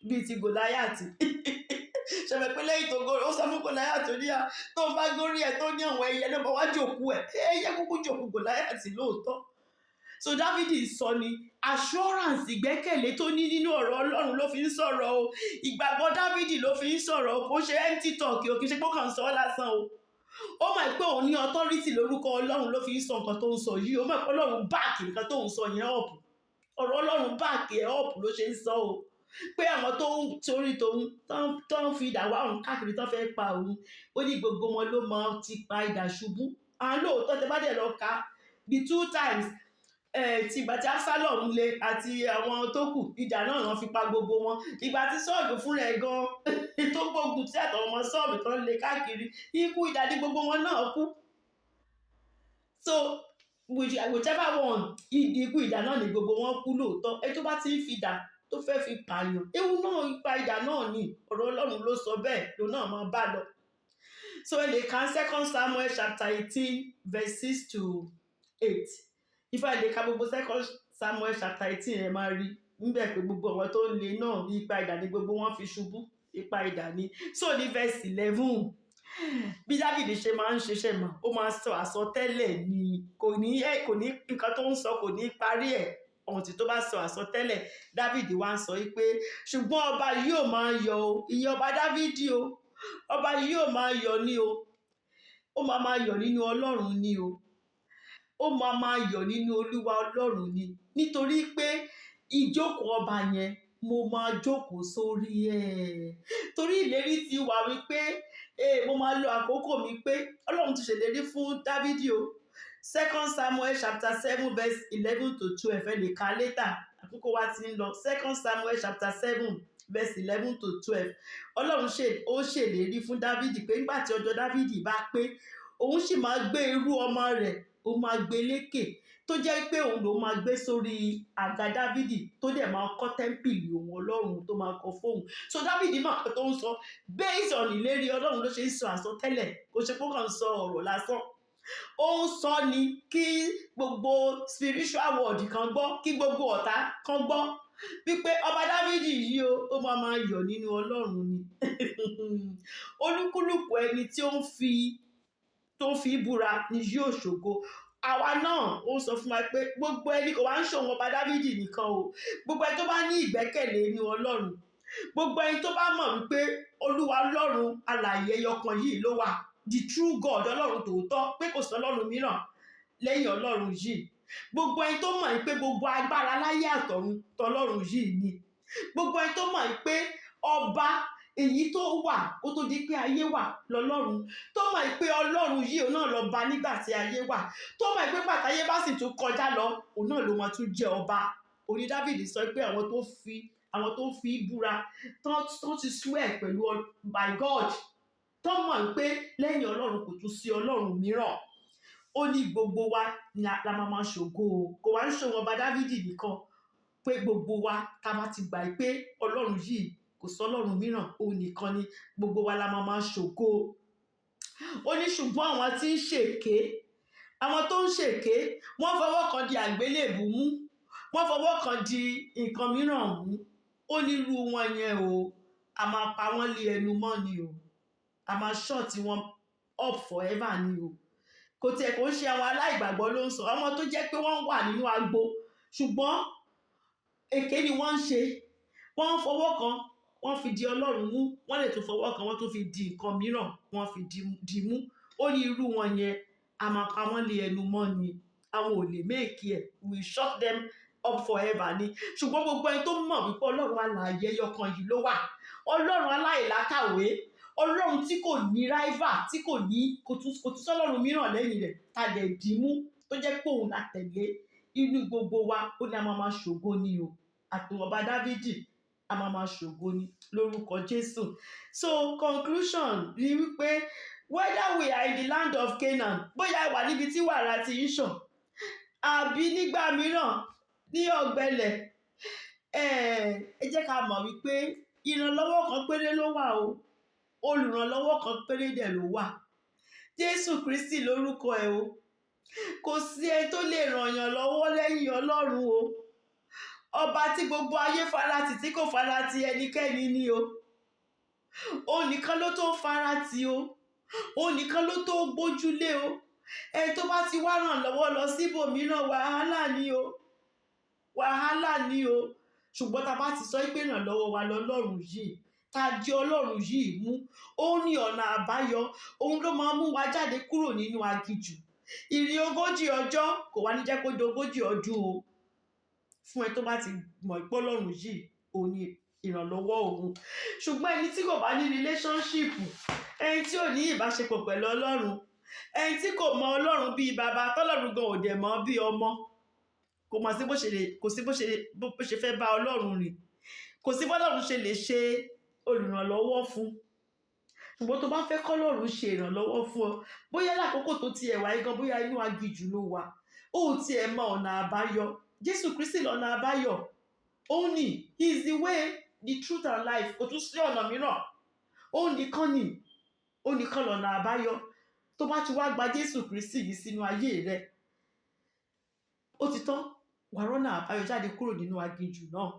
bíi ti Gòláyàtì. Ṣẹ̀fẹ̀ pé lẹ́yìn tó gorí, ó sọ fún Gòláyàtì ní tó bá gorí ẹ̀ tó ní àwọn ẹyẹ ló bá wá jòkú ẹ̀. Ẹyẹ kúkú jòkú Gòláyàtì lóòótọ́. So Dávìdì sọ ni assurance ìgbẹ́kẹ̀lé tó ní nínú ọ̀rọ̀ Ọlọ́run ló fi ń sọ̀rọ̀ o. Ìgbàgbọ́ Dávìdì ló fi ń sọ̀rọ̀ o. Kò ṣe empty talk o, kì í ṣe pé ó kàn sọ ọ́ lásán o. Ó mọ̀ pé òun ní authority lórúkọ Ọlọ́run ló fi ń sọ nǹkan tó ń sọ yìí. Ó mọ̀ pé Ọlọ́run báàkì nǹkan tó ń sọ yẹn up. Ọ̀rọ̀ Ọlọ́run báàkì ẹ̀ up ló ṣe ń sọ o. Pé àwọn tó ń torí tòun tó ń fi idà wá òun káàkiri tó fẹ́ pa òun, ó ní gbogbo wọn ló máa ti pa idà ṣubú. Àwọn lóòótọ́ tẹ bá dẹ̀ lọ ka the 2 times ti ìgbà tí Absalom le àti àwọn tó kù, idà náà wọ́n fi pa gbogbo wọn. Ìgbà tí Sọ́ọ̀lù fúnra ẹ̀ gan tó gbógun tí àtàwọn ọmọ Sọ́ọ̀lù tó ń le káàkiri, ikú idà ní gbogbo wọn náà kú. So whichever one, ikú idà náà ní gbogbo wọn kú lóòótọ́. Ẹ tó bá ti ń fi idà tó fẹ́ fi pààyàn, ewu náà ipa idà náà ni. Ọ̀rọ̀ Ọlọ́run ló sọ bẹ́ẹ̀, ló náà máa bá lọ. So ẹ lè ka 2 Samuel chapter 18 verse 6 to 8. Ifá lè ka gbogbo 2 Samuel chapter 18 ẹ máa rí níbẹ̀ pé gbogbo àwọn tó ń le náà ipa idà ní gbogbo wọn fi ṣubú, ipa idà ni. So ní verse 11 bí Dáfídì ṣe máa ń ṣiṣẹ́ mọ̀ ó máa sọ àsọtẹ́lẹ̀ ni kò ní nǹkan tó ń sọ kò ní parí ẹ̀ ohun tí tó bá sọ àsọtẹ́lẹ̀ Dáfídì wá ń sọ pé ṣùgbọ́n ọba yóò máa yọ̀ o ìyẹn ọba Dáfídì o ọba yóò máa yọ̀ ni o ó máa yọ̀ nínú Ọlọ́run ni o ó máa yọ̀ nínú Olúwa Ọlọ́run ni nítorí pé ìjókòó ọba yẹn mo máa jókòó sórí ẹ̀ torí ìlérí ti wà wípé mo máa lo àkókò mi pé Ọlọ́run ti ṣèlérí fún Dáfídì o 2 Samuel chapter 7 verse 11 to 12 ẹ lè ka later àkókò wa ti ń lọ 2 Samuel chapter 7 verse 11 to 12 Ọlọ́run ó ṣèlérí fún Dáfídì pé nígbà tí ọjọ́ Dáfídì bá pé òun sì máa gbé irú ọmọ rẹ̀ ó máa gbé lékè tó jẹ́ pé òun ló máa gbé sórí àga Dáfídì tó dẹ̀ máa kọ́ tẹ́ḿpìlì òun Ọlọ́run tó máa kọ́ fóun so Dáfídì máa kọ́ tó ń sọ based on ìlérí Ọlọ́run ló ṣe ń sọ àsọtẹ́lẹ̀ kò ṣe pé kàn ń sọ ọ̀rọ̀ lásán ó ń sọ ni kí gbogbo spiritual world kan gbọ́ kí gbogbo ọ̀tá kan gbọ́ wípé ọba Dáfídì yìí ó máa yọ̀ nínú Ọlọ́run ni olúkúlùkù ẹni tí ó ń fi búra ni yóò ṣògo àwa náà ó sọ fún wa pé gbogbo ẹni kò wá ń ṣòwò ọba Dáfídì nìkan o gbogbo ẹni tó bá ní ìgbẹ́kẹ̀lé ní Ọlọ́run gbogbo ẹni tó bá mọ̀ wípé Olúwa Ọlọ́run alààyè ẹyọkan yìí ló wà the true God Ọlọ́run tòótọ́ pé kò sí Ọlọ́run mìíràn lẹ́yìn Ọlọ́run yìí gbogbo ẹni tó mọ̀ pé gbogbo agbára láyé àtọ̀run tọlọ́run yìí ni gbogbo ẹni tó mọ̀ pé ọba èyí tó wà ó tó di pé ayé wà lọ́lọ́run tó mọ̀ pé Ọlọ́run yìí òun náà lọ bá nígbà tí ayé wà tó mọ̀ pé pàtàyé bá sì tún kọjá lọ òun náà ló máa tún jẹ́ ọba orí Dáfídì sọ pé àwọn tó fi búra tó ti swear pẹ̀lú by God tó mọ̀ pé lẹ́yìn Ọlọ́run kò tún sí Ọlọ́run mìíràn ó ní gbogbo wa ni la máa ṣògo kò wá ń ṣòwò ọba Dáfídì nìkan pé gbogbo wa ká bá ti gbà pé Ọlọ́run yìí kò sọ́lọ́run mìíràn òun nìkan ni gbogbo wa la máa ṣògo ó ní ṣùgbọ́n àwọn tí ń ṣèké àwọn tó ń ṣèké wọ́n fọwọ́ kan di àgbélébù mú wọ́n fọwọ́ kan di nǹkan mìíràn mú ó ní irú wọn yẹn o a máa pa wọ́n lé ẹnu mọ́ ni o a máa ṣọ́ọ̀tì wọn up forever ni o kò tiẹ̀ kò ń ṣe àwọn aláìgbàgbọ́ ló ń sọ àwọn tó jẹ́ pé wọ́n wà nínú agbo ṣùgbọ́n èké ni wọ́n ń ṣe wọ́n ń fọwọ́ kan wọ́n fi di Ọlọ́run mú wọ́n lè tún fọwọ́ kan wọ́n tún fi di nǹkan mìíràn wọ́n fi di mú ó ní irú wọn yẹn a máa pa wọ́n lé ẹnu mọ́ ni àwọn ò lè make ẹ̀ we shut them up forever ni ṣùgbọ́n gbogbo ẹni tó mọ̀ wípé Ọlọ́run alààyè ẹyọkan yìí ló wà Ọlọ́run aláìlákàwé Ọlọ́run tí kò ní rival tí kò tún sọ́lọ́run mìíràn lẹ́yìn rẹ̀ ta lè dì mú tó jẹ́ pé òun la tẹ̀lé inú gbogbo wa ó ní a máa ṣògo ni o àtọwọ́ba Dáfídì a máa ṣògo ni lórúkọ Jésù so conclusion ni wípé whether we are in the land of Canaan bóyá wà níbi tí wàrà ti ń ṣàn àbí nígbà mìíràn ní ọ̀gbẹlẹ̀ ẹ jẹ́ ká mọ̀ wípé ìrànlọ́wọ́ kan péré ló wà o olùrànlọ́wọ́ kan péré dẹ̀ ló wà Jésù Kristi lórúkọ ẹ̀ o kò sí ẹ tó lè ràn yàn lọ́wọ́ lẹ́yìn Ọlọ́run o ọba tí gbogbo ayé farati tí kò farati ẹnikẹ́ni ni o òun nìkan ló tó farati o òun nìkan ló tó gbójúlé o ẹni tó bá ti wá ràn lọ́wọ́ lọ síbòmíràn wàhálà ni o ṣùgbọ́n tá a bá ti sọ pé ìrànlọ́wọ́ wa lọ́lọ́run yìí tá a di Ọlọ́run yìí mú òun ní ọ̀nà àbáyọ òun ló máa mú wa jáde kúrò nínú aginjù ìrìn 40 ọjọ́ kò wá ní jẹ́ kó di 40 ọdún o fún ẹ tó bá ti mọ̀ pé Ọlọ́run yìí òun ní ìrànlọ́wọ́ òun ṣùgbọ́n ẹni tí kò bá ní relationship ẹni tí ò ní ìbáṣepọ̀ pẹ̀lú Ọlọ́run ẹni tí kò mọ Ọlọ́run bíi bàbá tọ́lọ́run gan ò dẹ̀ mọ̀ bíi ọmọ kò mọ̀ sí bó ṣe fẹ́ bá Ọlọ́run rìn kò sí bọ́lọ́run ṣe lè ṣe olùrànlọ́wọ́ fún ṣùgbọ́n tó bá fẹ́ kọ́lọ́run ṣe ìrànlọ́wọ́ fún ọ bóyá lákòókò tó ti ẹ̀wà igan bóyá inú aginjù ló wà ó ti ẹ̀ mọ ọ̀nà àbáyọ Jésù Kristi lọ́nà àbáyọ òun ni he is the way the truth and life kò tún sí ọ̀nà mìíràn òun nìkan lọ́nà àbáyọ tó bá ti wá gba Jésù Kristi yìí sínú ayé rẹ ó ti tán wà rọ́nà àbáyọ jáde kúrò nínú aginjù náà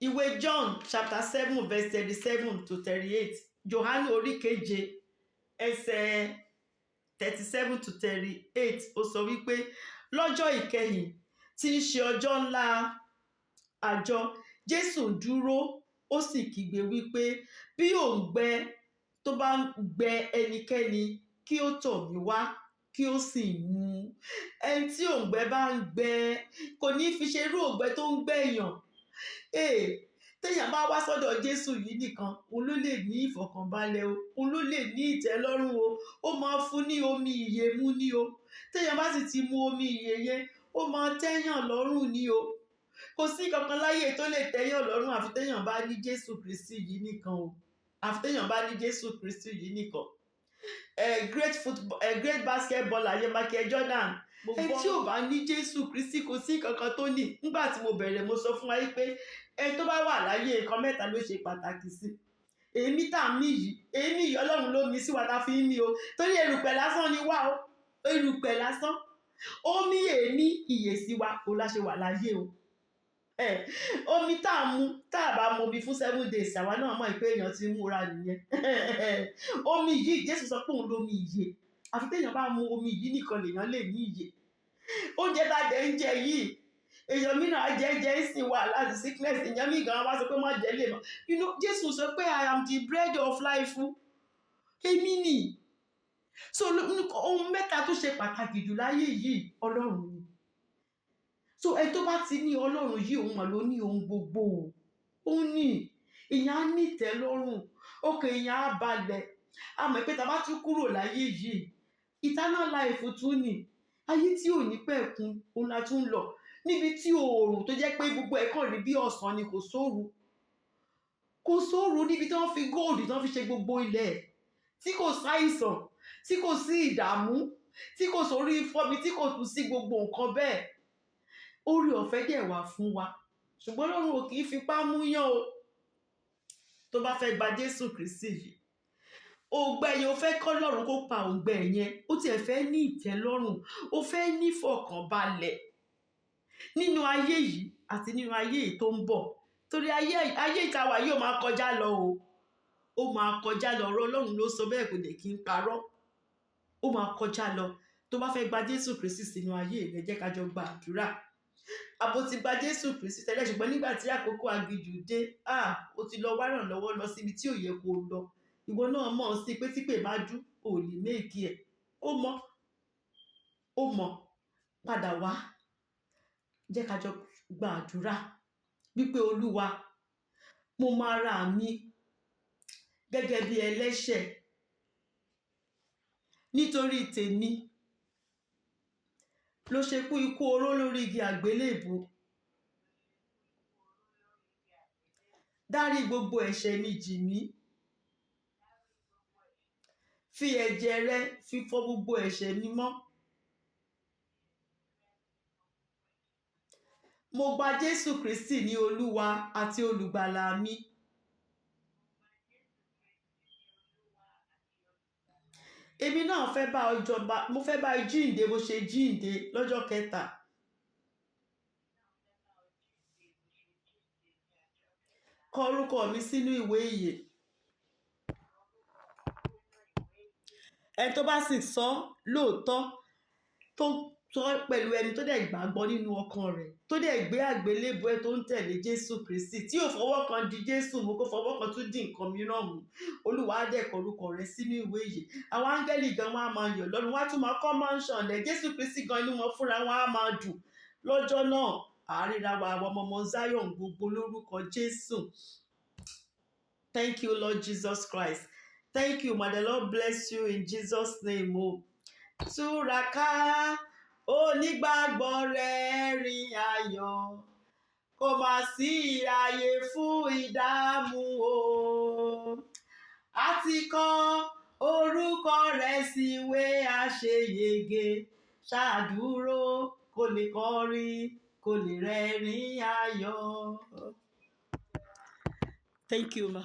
ìwé John chapter 7 verse 37 to 38 Jòhánù orí 7 ẹsẹ̀ 37 to 38 ó sọ wípé lọ́jọ́ ìkẹyìn tí í ṣe ọjọ́ ńlá àjọ, Jésù dúró ó sì kígbe wípé bí òǹgbẹ tó bá ń gbẹ ẹnikẹ́ni kí ó tọ̀ mí wá kí ó sì mu. Ẹni tí òǹgbẹ bá ń gbẹ kò ní fi ṣe irú òǹgbẹ tó ń gbẹ̀yàn. Téèyàn bá wá sọ́dọ̀ Jésù yìí nìkan, òun ló lè ní ìfọ̀kànbalẹ̀ o, òun ló lè ní ìtẹ́lọ́rùn o, ó máa fún ní omi ìyè mu ní o. Téèyàn bá sì ti mu omi ìyè yẹn, ó máa tẹ́yàn lọ́rùn ní o. Kò sí kankan láyé tó lè tẹ́yàn lọ́rùn àfi téèyàn bá ní Jésù Kristi yìí nìkan o. Àfi téèyàn bá ní Jésù Kristi yìí nìkan. Great basketballer yẹn Michael Jordan. Ẹni tí ò bá ní Jésù Kristi kò sí kankan tó ní. Nígbà tí mo bẹ̀rẹ̀ mo sọ fún wa pé ẹni tó bá wà láyé nǹkan mẹ́ta ló ṣe pàtàkì sí. Èémí tá a mí yìí, èémí yìí Ọlọ́run ló mí sí wa tá a fi ń mí o. Torí erùpẹ̀ lásán ni wá o. Erùpẹ̀ lásán. Ó mí èémí ìyè sí wa kó la ṣe wà láyé o. Omi tá a mu tá a bá mu omi fún 7 days àwa náà mọ̀ pé èèyàn ti ń múra nìyẹn. Omi yìí Jésù sọ pé òun lómi ìyè. Àfi téèyàn bá mu omi yìí nìkan lèèyàn lè ní ìyè. Oúnjẹ tá a jẹ ń jẹ yìí èèyàn mìíràn á jẹ ìsìn wà láti sickness èèyàn mìíràn gan wá sọ pé má jẹ lè mọ́. Jésù sọ pé I am the bread of life. Èmi nì. So ohun mẹ́ta tó ṣe pàtàkì jù láyé yìí Ọlọ́run ni. So ẹni tó bá ti ní Ọlọ́run yìí òun mà ló ní ohun gbogbo. Ó ní èèyàn á ní ìtẹ́lọ́rùn, ọkàn èèyàn á balẹ̀. A mọ̀ pé tá a bá tún kúrò láyé yìí, eternal life tún ni. Ayé tí ò ní pẹ̀kun òun la tún lọ. Níbi tí oòrùn tó jẹ́ pé gbogbo ẹ̀ kàn rí bí ọ̀sán ni kò sóòru. Kò sóòru níbi tí wọ́n fi góòlù tí wọ́n fi ṣe gbogbo ilẹ̀. Tí kò sáìsàn, tí kò sí ìdààmú, tí kò sórí fọ́mi, tí kò tún sí gbogbo nǹkan bẹ́ẹ̀. Oore ọ̀fẹ́ dẹ̀ wà fún wa. Ṣùgbọ́n Ọlọ́run ò kì í fipá múyàn o. Tó bá fẹ́ gba Jésù Kristi yìí, òǹgbẹ yẹn ó fẹ́ kọ́ Ọlọ́run kó pa òǹgbẹ yẹn. Ó tiẹ̀ fẹ́ ní ìtẹ́lọ́rùn, ó fẹ́ ní ìfọ̀kànbalẹ̀ nínú ayé yìí àti nínú ayé yìí tó ń bọ̀. Torí ayé ìtawà yìí ó máa kọjá lọ o. Ó máa kọjá lọ. Ọ̀rọ̀ Ọlọ́run ló sọ bẹ́ẹ̀ kò dẹ̀ kí n parọ́. Ó máa kọjá lọ. Tó bá fẹ́ gba Jésù Kristi sínú ayé rẹ̀ jẹ́ ká jọ gba àdúrà. Àbò ti gba Jésù Kristi tẹ́lẹ̀ ṣùgbọ́n nígbà tí àkókò aginjù dé, ó ti lọ wá ìrànlọ́wọ́ lọ síbi tí ò yẹ kó lọ. Ìwọ náà mọ̀ sí pé tí pè bá dú ò lè méèkì ẹ̀. Ó mọ̀ padà wá. Jẹ́ ká jọ gba àdúrà wípé Olúwa mo máa ra mi gẹ́gẹ́ bí ẹlẹ́ṣẹ̀ nítorí tèmi ló ṣe kú ikú oró lórí igi àgbélébùú. Dárí gbogbo ẹ̀ṣẹ̀ mi jì mí. Fi ẹ̀jẹ̀ rẹ fi fọ gbogbo ẹ̀ṣẹ̀ mi mọ́. Mo gba Jésù Kristi ní Olúwa àti olùgbàlà mi. Èmi náà fẹ́ bá ọ jọba, mo fẹ́ bá jíǹde bó ṣe jíǹde lọ́jọ́ kẹta. Kọ orúkọ mi sínú ìwé ìyè. Ẹni tó bá sì sọ lóòótọ́ tó sọ pẹ̀lú ẹni tó dẹ̀ gbàgbọ́ nínú ọkàn rẹ̀, tó dẹ̀ gbé àgbélébùú ẹ̀ tó ń tẹ̀lé Jésù Kristi, tí ò fọwọ́ kan di Jésù mú kó fọwọ́ kan tún di nǹkan mìíràn mú, Olúwa á dẹ̀ kọ orúkọ rẹ̀ sínú ìwé ìyè. Àwọn áńgẹ́lì gan wọn á máa yọ̀ lọ́run, wọ́n á tún máa kọ́ mansion lẹ̀. Jésù Kristi gan inú wọn fúnra wọn á máa dùn. Lọ́jọ́ náà àríra wa àwọn ọmọ Zion gbogbo lórúkọ Jésù. Thank you, Lord Jesus Christ. Thank you, may the Lord bless you in Jesus' name. Túraká onígbàgbọ́ rẹ̀ rìn ayọ̀, kò má sí ààyè fún ìdààmú o. A ti kọ orúkọ rẹ̀ síwé àṣeyege, ṣàdúró kó lè kọrin kó lè rẹ́rìn ayọ̀. Thank you, ma.